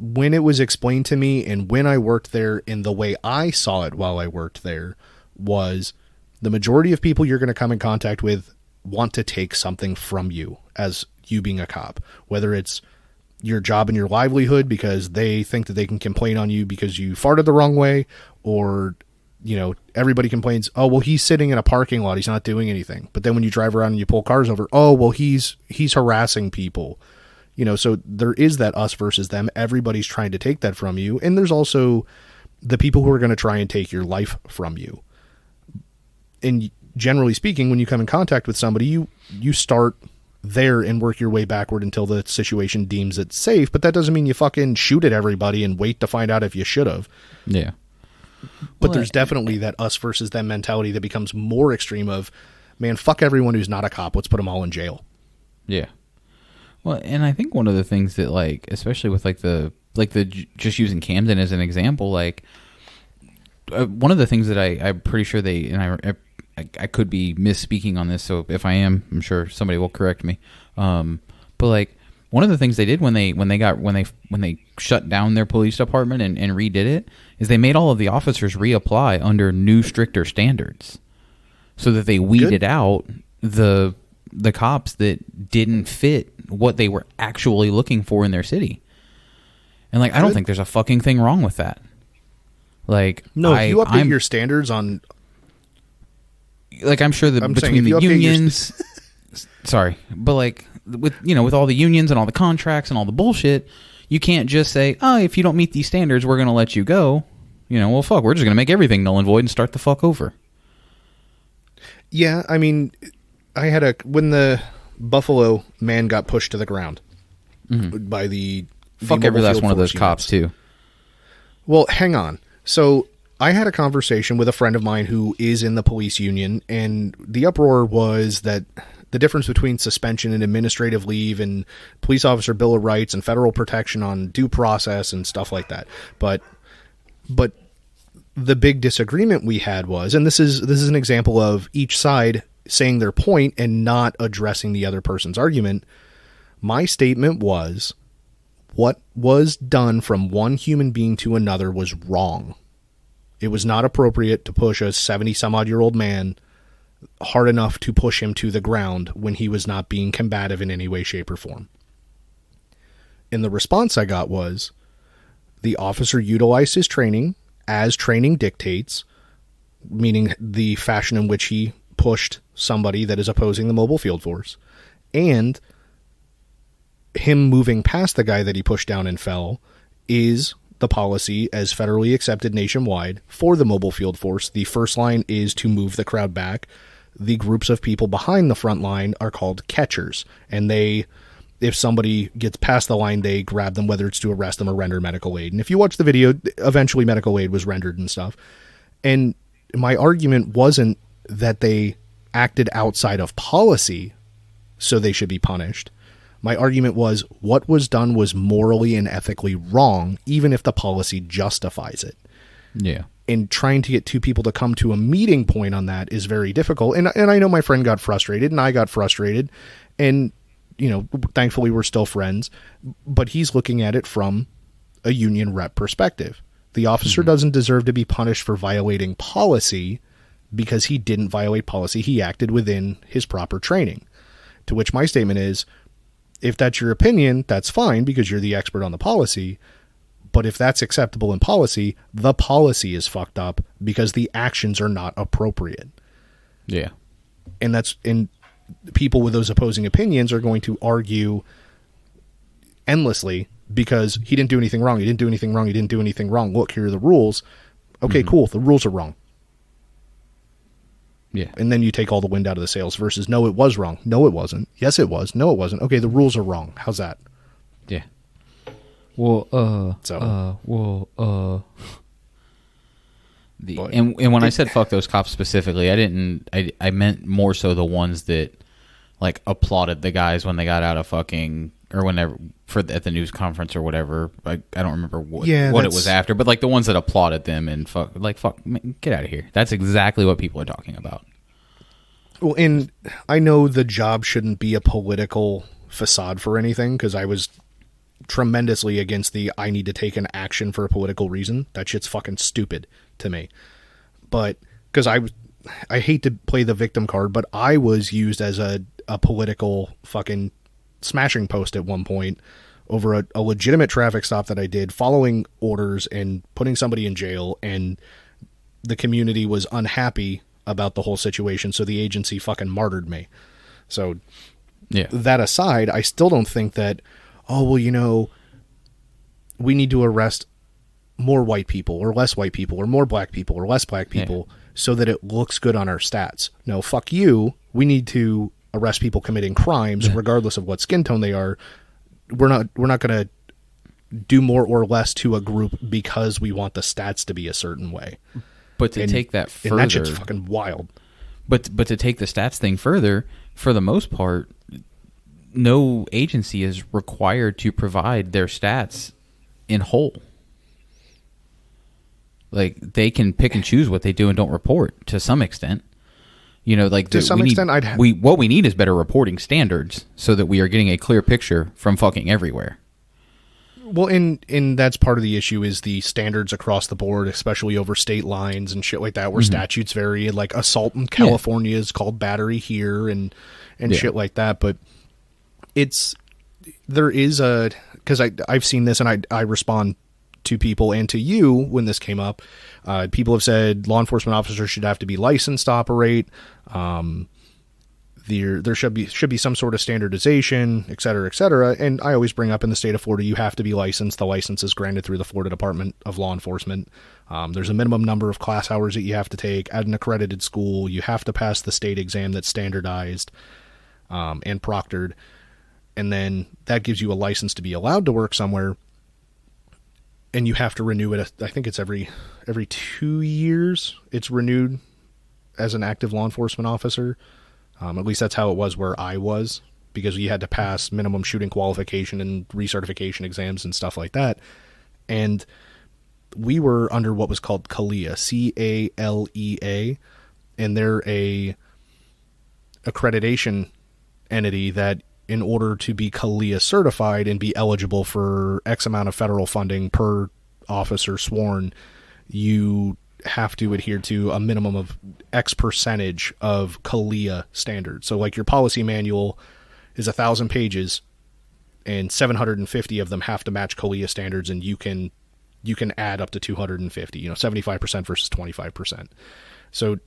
when it was explained to me and when I worked there and the way I saw it while I worked there was the majority of people you're going to come in contact with want to take something from you as you being a cop, whether it's your job and your livelihood because they think that they can complain on you because you farted the wrong way, or everybody complains, oh, well, he's sitting in a parking lot, he's not doing anything. But then when you drive around and you pull cars over, oh, well, he's harassing people. So there is that us versus them. Everybody's trying to take that from you. And there's also the people who are going to try and take your life from you. And generally speaking, when you come in contact with somebody, you start there and work your way backward until the situation deems it safe. But that doesn't mean you fucking shoot at everybody and wait to find out if you should have. Yeah. But there's definitely that us versus them mentality that becomes more extreme of, man, fuck everyone who's not a cop. Let's put them all in jail. Yeah. Well, and I think one of the things that, like, especially with the just using Camden as an example, like, one of the things that I'm pretty sure I could be misspeaking on this, so if I am, I'm sure somebody will correct me. But like, one of the things they did when they shut down their police department and redid it is they made all of the officers reapply under new, stricter standards, so that they weeded out the cops that didn't fit what they were actually looking for in their city. And like, I don't think there's a fucking thing wrong with that. Like, no, if you update your standards on, like, I'm sure that between the unions, sorry, but like with all the unions and all the contracts and all the bullshit, you can't just say, oh, if you don't meet these standards, we're going to let you go. Well, fuck, we're just going to make everything null and void and start the fuck over. Yeah, I mean, when the Buffalo man got pushed to the ground by the fuck every last one of those cops too. Well, hang on. So I had a conversation with a friend of mine who is in the police union, and the uproar was that the difference between suspension and administrative leave and police officer bill of rights and federal protection on due process and stuff like that. But the big disagreement we had was, and this is an example of each side saying their point and not addressing the other person's argument. My statement was, what was done from one human being to another was wrong. It was not appropriate to push a 70-some-odd-year-old man hard enough to push him to the ground when he was not being combative in any way, shape, or form. And the response I got was, the officer utilized his training as training dictates, meaning the fashion in which he pushed somebody that is opposing the mobile field force, and him moving past the guy that he pushed down and fell is the policy as federally accepted nationwide for the mobile field force. The first line is to move the crowd back. The groups of people behind the front line are called catchers, and they if somebody gets past the line, they grab them, whether it's to arrest them or render medical aid. And if you watch the video, eventually medical aid was rendered and stuff. And my argument wasn't that they acted outside of policy, so they should be punished. My argument was what was done was morally and ethically wrong, even if the policy justifies it. Yeah. And trying to get two people to come to a meeting point on that is very difficult. And I know my friend got frustrated, and I got frustrated. And, you know, thankfully we're still friends. But he's looking at it from a union rep perspective. The officer doesn't deserve to be punished for violating policy because he didn't violate policy. He acted within his proper training. To which my statement is, if that's your opinion, that's fine because you're the expert on the policy. But if that's acceptable in policy, the policy is fucked up because the actions are not appropriate. Yeah. And people with those opposing opinions are going to argue endlessly because he didn't do anything wrong. He didn't do anything wrong. He didn't do anything wrong. Look, here are the rules. Okay, cool. The rules are wrong. Yeah. And then you take all the wind out of the sails versus, no, it was wrong. No, it wasn't. Yes, it was. No, it wasn't. Okay, the rules are wrong. How's that? Yeah. Well, and when I said fuck those cops specifically, I meant more so the ones that like applauded the guys when they got out of fucking, or whenever at the news conference or whatever. I don't remember what it was after, but like the ones that applauded them and fuck, man, get out of here. That's exactly what people are talking about. Well, and I know the job shouldn't be a political facade for anything, because I was tremendously against I need to take an action for a political reason. That shit's fucking stupid to me. But because I hate to play the victim card, but I was used as a political fucking smashing post at one point over a legitimate traffic stop that I did, following orders and putting somebody in jail, and the community was unhappy about the whole situation, so the agency fucking martyred me. So yeah, that aside, I still don't think that, oh, well, you know, we need to arrest more white people or less white people or more black people or less black people so that it looks good on our stats. No, fuck you. We need to arrest people committing crimes regardless of what skin tone they are. We're not going to do more or less to a group because we want the stats to be a certain way. But to take that further, and that shit's fucking wild. But to take the stats thing further, for the most part, no agency is required to provide their stats in whole. Like, they can pick and choose what they do and don't report to some extent. You know, like to some extent, what we need is better reporting standards so that we are getting a clear picture from fucking everywhere. Well, and that's part of the issue is the standards across the board, especially over state lines and shit like that, where statutes vary. Like assault in California is called battery here, and shit like that. But there is because I've seen this, and I respond to people and to you when this came up. People have said law enforcement officers should have to be licensed to operate. There should be some sort of standardization, et cetera, et cetera. And I always bring up, in the state of Florida, you have to be licensed. The license is granted through the Florida Department of Law Enforcement. There's a minimum number of class hours that you have to take at an accredited school. You have to pass the state exam that's standardized and proctored. And then that gives you a license to be allowed to work somewhere. And you have to renew it. I think it's every 2 years it's renewed as an active law enforcement officer. At least that's how it was where I was, because you had to pass minimum shooting qualification and recertification exams and stuff like that. And we were under what was called CALEA, CALEA, and they're a accreditation entity that, in order to be CALEA certified and be eligible for X amount of federal funding per officer sworn, you have to adhere to a minimum of X percentage of CALEA standards. So like your policy manual is 1,000 pages and 750 of them have to match CALEA standards, and you can add up to 250, 75% versus 25%. So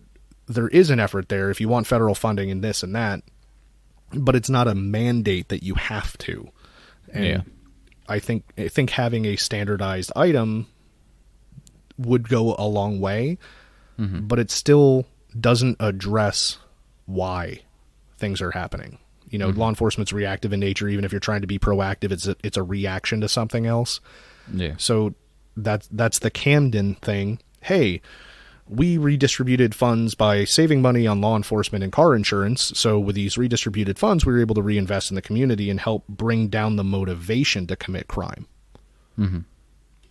there is an effort there if you want federal funding and this and that, but it's not a mandate that you have to. And I think having a standardized item would go a long way, but it still doesn't address why things are happening. You know, law enforcement's reactive in nature. Even if you're trying to be proactive, it's a reaction to something else. Yeah. So that's the Camden thing. Hey, we redistributed funds by saving money on law enforcement and car insurance. So with these redistributed funds, we were able to reinvest in the community and help bring down the motivation to commit crime. Mm-hmm.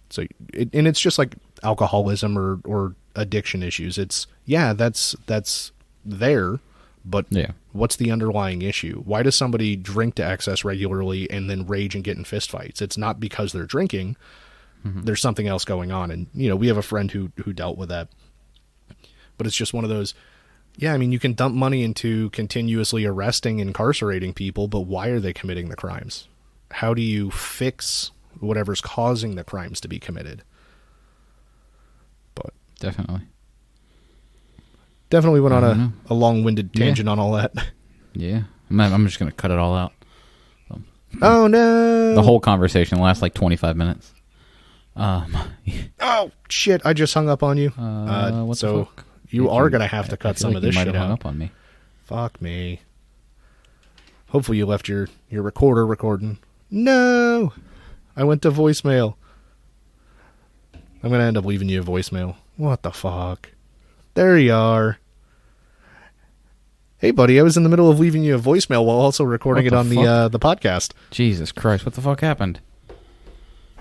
So, and it's just like alcoholism or addiction issues. It's, that's there, but what's the underlying issue? Why does somebody drink to excess regularly and then rage and get in fistfights? It's not because they're drinking. Mm-hmm. There's something else going on. And, you know, we have a friend who dealt with that. But it's just one of those, I mean, you can dump money into continuously arresting, incarcerating people, but why are they committing the crimes? How do you fix whatever's causing the crimes to be committed? But Definitely went on a long-winded tangent on all that. Yeah. I'm just going to cut it all out. So, oh, no. The whole conversation lasts like 25 minutes. Oh, shit. I just hung up on you. What so the fuck? You are going to have to cut some of this shit out. You might have hung up on me. Fuck me. Hopefully you left your recorder recording. No! I went to voicemail. I'm going to end up leaving you a voicemail. What the fuck? There you are. Hey, buddy, I was in the middle of leaving you a voicemail while also recording it on the podcast. Jesus Christ, what the fuck happened?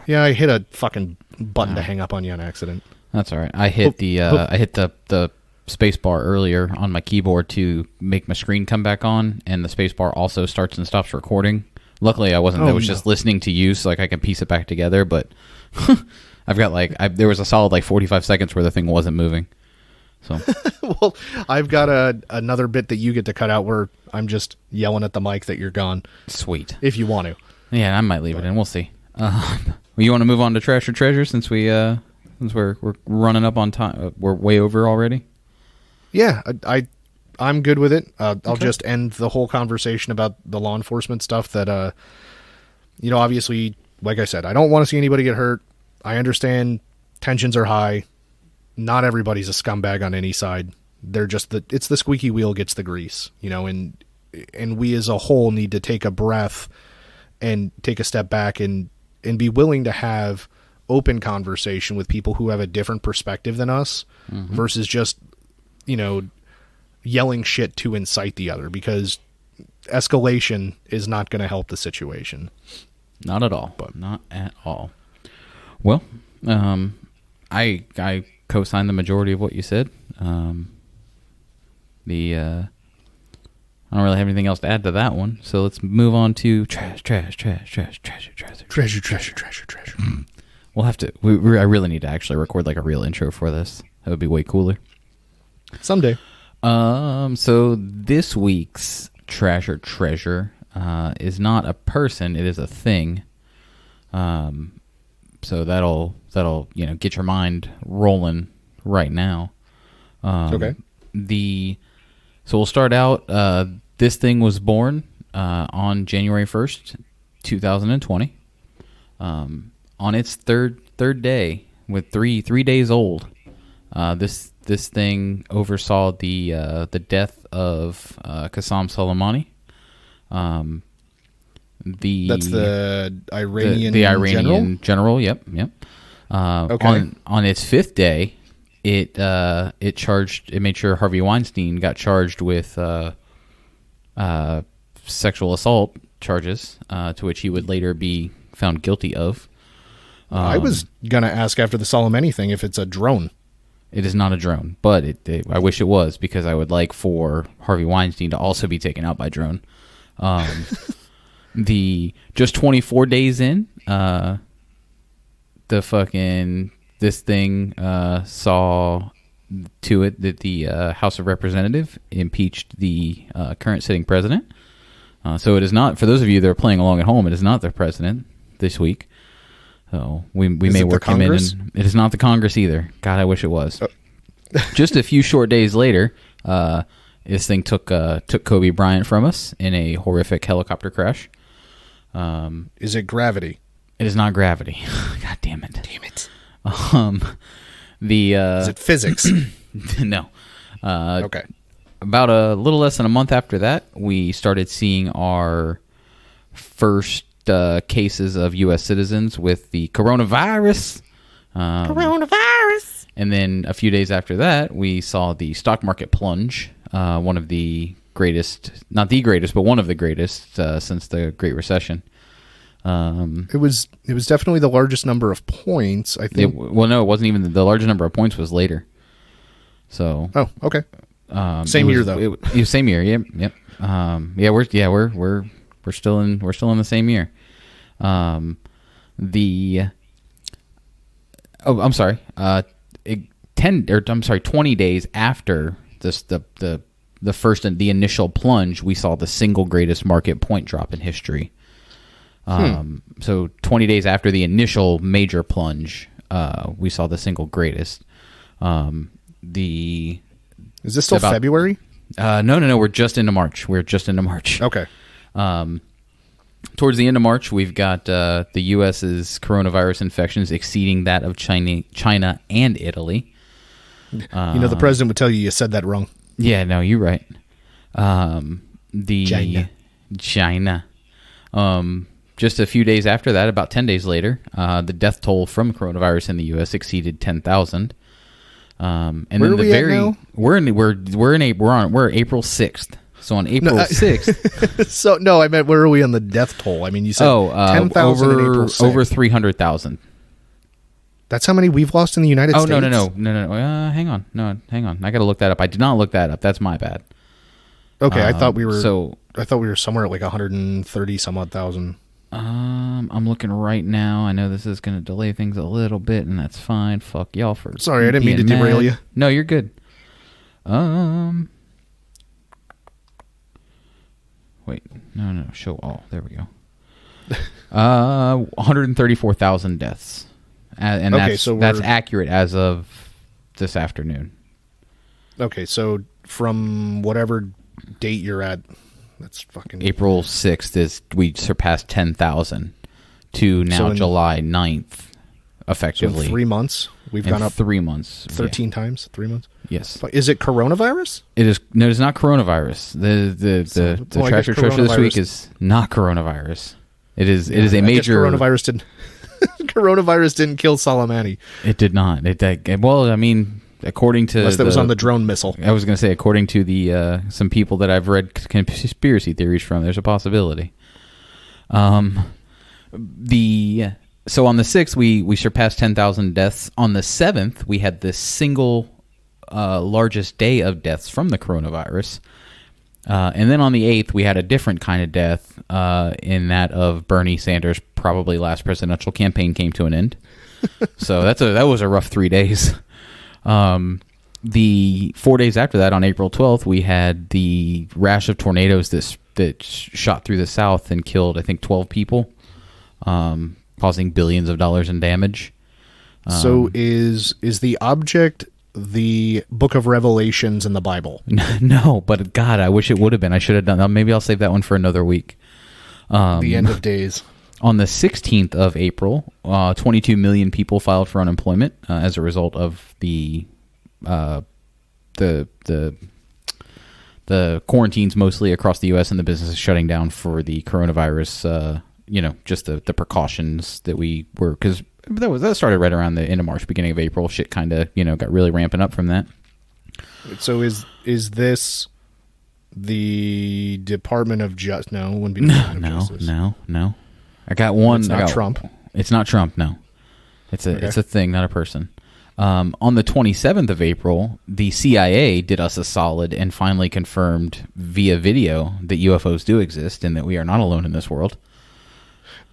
Yeah, I hit a fucking button to hang up on you on accident. That's all right. I hit the space bar earlier on my keyboard to make my screen come back on, and the space bar also starts and stops recording. Luckily, I wasn't. I was just listening to you, so like I can piece it back together. But I've got there was a solid 45 seconds where the thing wasn't moving. So well, I've got another bit that you get to cut out where I'm just yelling at the mic that you're gone. Sweet, if you want to. Yeah, I might leave it in. We'll see. You want to move on to trash or treasure since we're running up on time? We're way over already. Yeah, I'm good with it. I'll just end the whole conversation about the law enforcement stuff that, obviously, like I said, I don't want to see anybody get hurt. I understand tensions are high. Not everybody's a scumbag on any side. They're just it's the squeaky wheel gets the grease, and we as a whole need to take a breath and take a step back and be willing to have open conversation with people who have a different perspective than us versus just, yelling shit to incite the other, because escalation is not going to help the situation. Not at all. Not at all. Well, I co-signed the majority of what you said. I don't really have anything else to add to that one, so let's move on to treasure. We'll have to. I really need to actually record a real intro for this. That would be way cooler. Someday. So this week's trash or treasure is not a person; it is a thing. So that'll get your mind rolling right now. Okay. So we'll start out. This thing was born on January 1st, 2020. On its third day, with three days old, this thing oversaw the death of Qassam Soleimani. That's the Iranian the Iranian general. Yep. Okay. On its fifth day, it made sure Harvey Weinstein got charged with sexual assault charges, to which he would later be found guilty of. I was gonna ask after the Soleimani thing if it's a drone. It is not a drone, but I wish it was, because I would like for Harvey Weinstein to also be taken out by drone. Just 24 days in, this thing saw to it that the House of Representatives impeached the current sitting president. So it is not, for those of you that are playing along at home, it is not the president this week. So we may work him in. And it is not the Congress either. God, I wish it was. Just a few short days later, this thing took Kobe Bryant from us in a horrific helicopter crash. Is it gravity? It is not gravity. God damn it. Damn it. Is it physics? No. Okay. about a little less than a month after that, we started seeing our first cases of U.S. citizens with the coronavirus. And then a few days after that, we saw the stock market plunge. One of the greatest, not the greatest, but one of the greatest since the Great Recession. It was definitely the largest number of points, I think. No, it wasn't even the largest number of points was later. So. Oh, okay. Same year though. It was same year. Yep. We're still in the same year. I'm sorry. 20 days after this, the first and the initial plunge, we saw the single greatest market point drop in history. So 20 days after the initial major plunge, we saw the single greatest. Is this still February? No. We're just into March. Okay. Towards the end of March, we've got the U.S.'s coronavirus infections exceeding that of China and Italy. The president would tell you said that wrong. Yeah, no, you're right. China. Just a few days after that, about 10 days later, the death toll from coronavirus in the U.S. exceeded 10,000. And Where then are we at now? we're April 6th. So on April 6th. So no, I meant where are we on the death toll? I mean, you said 10,000 in April 6th. Over 300,000. That's how many we've lost in the United States? No. Hang on. I got to look that up. I did not look that up. That's my bad. Okay, I thought we were somewhere at like 130 some odd thousand. I'm looking right now. I know this is going to delay things a little bit, and that's fine. Fuck y'all for. Sorry, I didn't mean to derail you. No, you're good. Wait, no. Show all. There we go. 134,000 deaths, and that's accurate as of this afternoon. Okay, so from whatever date you're at. That's fucking April 6th is we surpassed 10,000 to now July 9th, effectively. So in 3 months, we've gone up 3 months. 13 times, 3 months? Yes. But is it coronavirus? It is. No, it's not coronavirus. The tractor treasure this week is not coronavirus. It is a major. Coronavirus didn't kill Soleimani. It did not. According to unless that was on the drone missile. I was going to say, according to the some people that I've read conspiracy theories from, there's a possibility. So on the 6th, we surpassed 10,000 deaths. On the 7th, we had the single largest day of deaths from the coronavirus. And then on the 8th, we had a different kind of death in that of Bernie Sanders' probably last presidential campaign came to an end. So that was a rough 3 days. The 4 days after that, on April 12th, we had the rash of tornadoes that shot through the South and killed, I think, 12 people, causing billions of dollars in damage. So is the object the Book of Revelations in the Bible? No, but God, I wish it would have been. I should have done that. Maybe I'll save that one for another week. The end of days. On the 16th of April, 22 million people filed for unemployment as a result of the quarantines mostly across the U.S. and the businesses shutting down for the coronavirus. Just the precautions that we were, because that started right around the end of March, beginning of April. Shit kind of got really ramping up from that. So is this the Department of Justice? No, it wouldn't be. No. I got one. It's not Trump. It's not Trump. No, it's a thing, not a person. On the 27th of April, the CIA did us a solid and finally confirmed via video that UFOs do exist and that we are not alone in this world.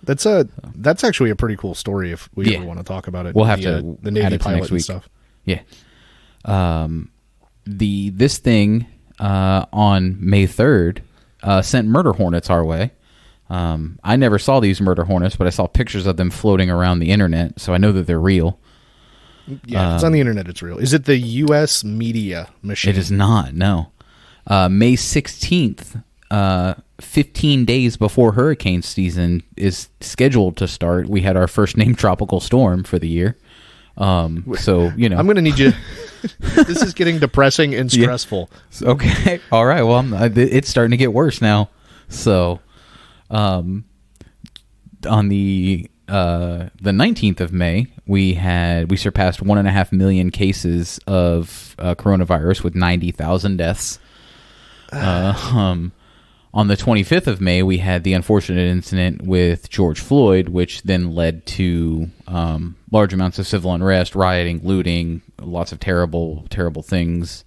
That's actually a pretty cool story if we ever want to talk about it. We'll have to the Navy add it to pilot next week. And stuff. Yeah. This thing on May 3rd sent murder hornets our way. I never saw these murder hornets, but I saw pictures of them floating around the internet, so I know that they're real. Yeah, if it's on the internet, it's real. Is it the U.S. media machine? It is not, no. May 16th, 15 days before hurricane season is scheduled to start, we had our first named tropical storm for the year. I'm going to need you This is getting depressing and stressful. Yeah. Okay. All right. Well, it's starting to get worse now. So, on the 19th of May, we surpassed 1.5 million cases of coronavirus with 90,000 deaths. On the 25th of May, we had the unfortunate incident with George Floyd, which then led to large amounts of civil unrest, rioting, looting, lots of terrible, terrible things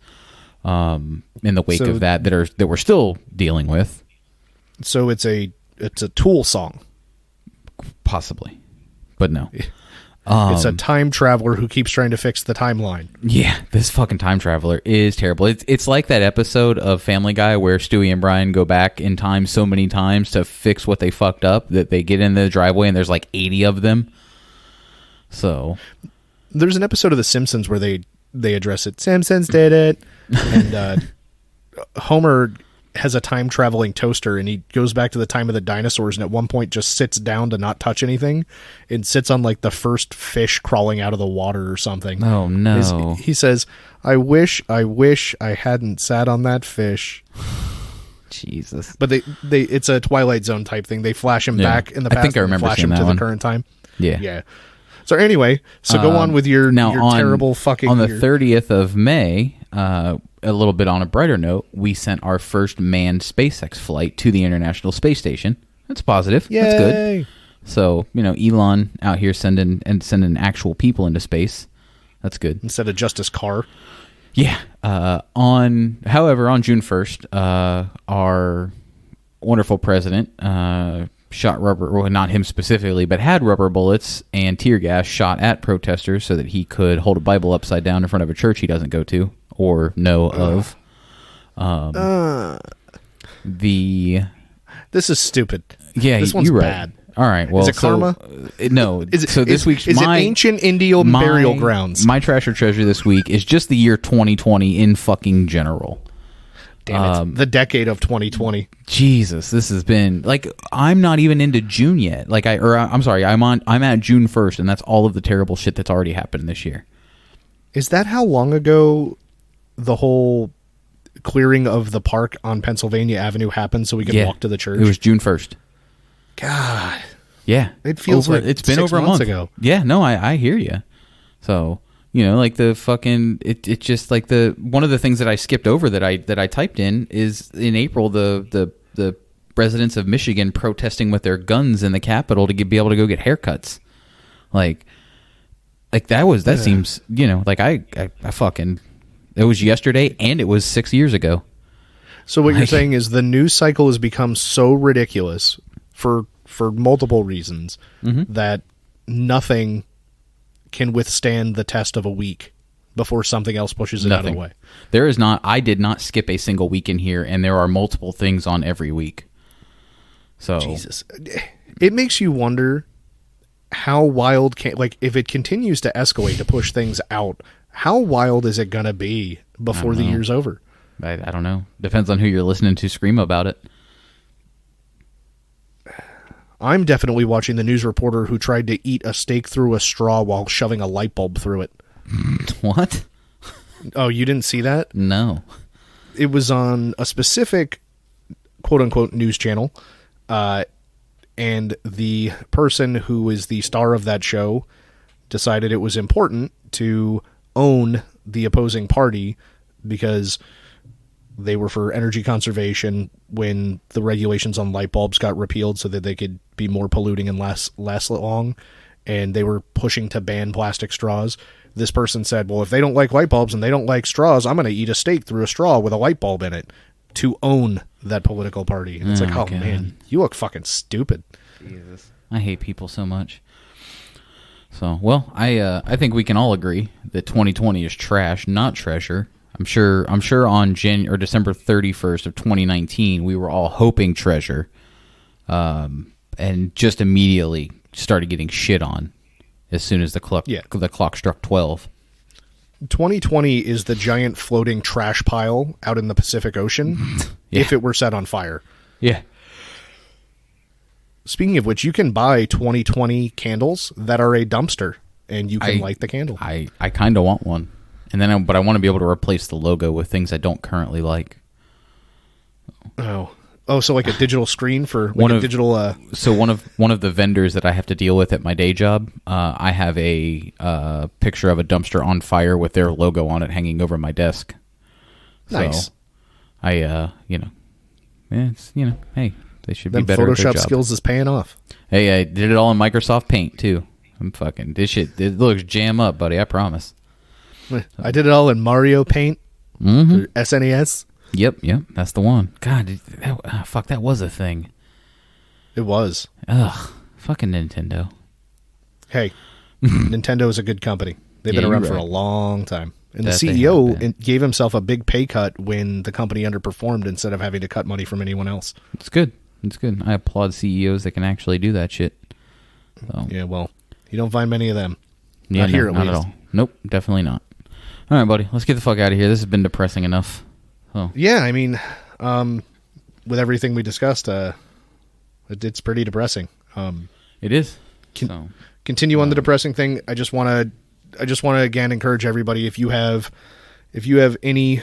in the wake of that we're still dealing with. So it's a Tool song. Possibly, but no. It's a time traveler who keeps trying to fix the timeline. Yeah, this fucking time traveler is terrible. It's like that episode of Family Guy where Stewie and Brian go back in time so many times to fix what they fucked up that they get in the driveway and there's like 80 of them. So there's an episode of The Simpsons where they address it. Simpsons did it. And Homer has a time traveling toaster and he goes back to the time of the dinosaurs and at one point just sits down to not touch anything and sits on like the first fish crawling out of the water or something. Oh no. He says, I wish I hadn't sat on that fish. Jesus. But it's a Twilight Zone type thing. They flash him back in the past. I think I remember flash him to the current time. Yeah. So anyway, go on with your terrible fucking on the 30th of May, a little bit on a brighter note, we sent our first manned SpaceX flight to the International Space Station. That's positive. Yay. That's good. So, Elon out here sending actual people into space. That's good. Instead of just his car. Yeah. On June 1st, our wonderful president shot rubber, well, not him specifically, but had rubber bullets and tear gas shot at protesters so that he could hold a Bible upside down in front of a church he doesn't go to or know of. This is stupid. Yeah, this one's you're bad. Right. All right. Well, is it karma? No. This week's it ancient Indian burial grounds? My trash or treasure this week is just the year 2020 in fucking general. Damn it. The decade of 2020. Jesus, this has been like I'm not even into June yet. I'm sorry, I'm at June 1st, and that's all of the terrible shit that's already happened this year. Is that how long ago the whole clearing of the park on Pennsylvania Avenue happened so we could walk to the church? It was June 1st. God. Yeah. It feels like it's been over a month ago. Yeah, no, I hear you. So, like the fucking it's just like one of the things that I skipped over that I typed in is in April the residents of Michigan protesting with their guns in the Capitol to be able to go get haircuts. Like that seems, like I fucking, it was yesterday and it was 6 years ago. So what you're saying is the news cycle has become so ridiculous for multiple reasons that nothing can withstand the test of a week before something else pushes it out of the way. I did not skip a single week in here, and there are multiple things on every week. So Jesus. It makes you wonder how wild if it continues to escalate to push things out, how wild is it going to be before the year's over? I don't know. Depends on who you're listening to scream about it. I'm definitely watching the news reporter who tried to eat a steak through a straw while shoving a light bulb through it. What? Oh, you didn't see that? No. It was on a specific quote-unquote news channel, and the person who is the star of that show decided it was important to own the opposing party because they were for energy conservation when the regulations on light bulbs got repealed so that they could be more polluting and last long, and they were pushing to ban plastic straws. This person said, well, if they don't like light bulbs and they don't like straws, I'm going to eat a steak through a straw with a light bulb in it to own that political party. And it's like, oh, God. Man, you look fucking stupid. Jesus. I hate people so much. So, well, I think we can all agree that 2020 is trash, not treasure. I'm sure on December 31st of 2019, we were all hoping treasure, and just immediately started getting shit on as soon as the clock struck 12. 2020 is the giant floating trash pile out in the Pacific Ocean if it were set on fire. Yeah. Speaking of which, you can buy 2020 candles that are a dumpster, and you can light the candle. I kind of want one. And then, but I want to be able to replace the logo with things I don't currently like. So like a digital screen for like digital. So one of the vendors that I have to deal with at my day job, I have a picture of a dumpster on fire with their logo on it hanging over my desk. Nice. So I it's hey, they should be better Photoshop at their job. skills is paying off. Hey, I did it all in Microsoft Paint too. I'm fucking this shit. It looks jam up, buddy. I promise. I did it all in Mario Paint, Mm-hmm. SNES. Yep, that's the one. God, that was a thing. It was. Ugh, fucking Nintendo. Hey, Nintendo is a good company. They've been around for a long time. And the CEO gave himself a big pay cut when the company underperformed instead of having to cut money from anyone else. It's good. I applaud CEOs that can actually do that shit. So. Yeah, well, you don't find many of them. Yeah, not here, at least. At all. Nope, definitely not. All right, buddy. Let's get the fuck out of here. This has been depressing enough. Oh. Yeah, I mean, with everything we discussed, it's pretty depressing. It is. Continue on the depressing thing. I just want to again encourage everybody, if you have any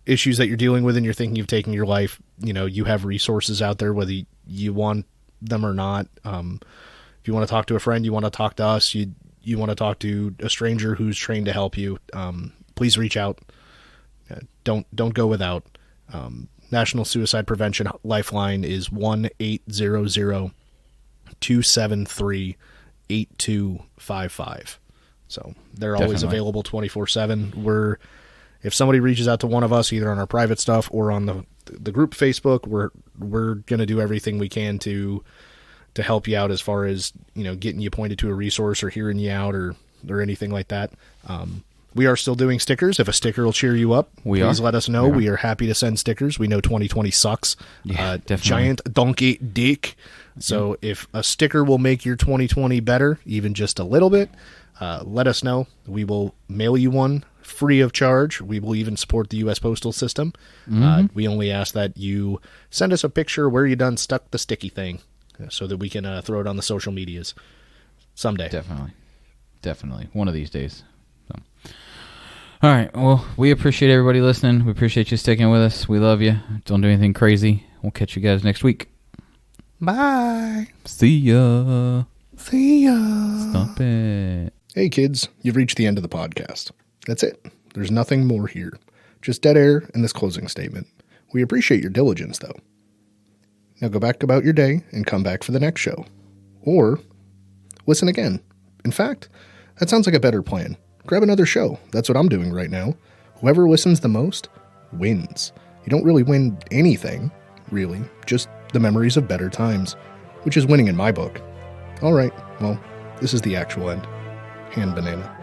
issues that you're dealing with and you're thinking of taking your life, you have resources out there, whether you want them or not. If you want to talk to a friend, you want to talk to us, you want to talk to a stranger who's trained to help you, please reach out. Don't go without. National Suicide Prevention Lifeline is 1-800-273-8255. So they're always available 24/7. If somebody reaches out to one of us, either on our private stuff or on the group Facebook, we're going to do everything we can to help you out as far as, getting you pointed to a resource or hearing you out or anything like that. We are still doing stickers. If a sticker will cheer you up, please let us know. We are happy to send stickers. We know 2020 sucks. Yeah, giant donkey dick. So if a sticker will make your 2020 better, even just a little bit, let us know. We will mail you one free of charge. We will even support the U.S. Postal System. We only ask that you send us a picture where you done stuck the sticky thing so that we can throw it on the social medias someday. Definitely. One of these days. So. All right. Well, we appreciate everybody listening. We appreciate you sticking with us. We love you. Don't do anything crazy. We'll catch you guys next week. Bye. See ya. Stop it. Hey, kids. You've reached the end of the podcast. That's it. There's nothing more here. Just dead air and this closing statement. We appreciate your diligence, though. Now go back about your day and come back for the next show. Or listen again. In fact, that sounds like a better plan. Grab another show. That's what I'm doing right now. Whoever listens the most wins. You don't really win anything, really. Just the memories of better times, which is winning in my book. All right, well, this is the actual end. Hand banana.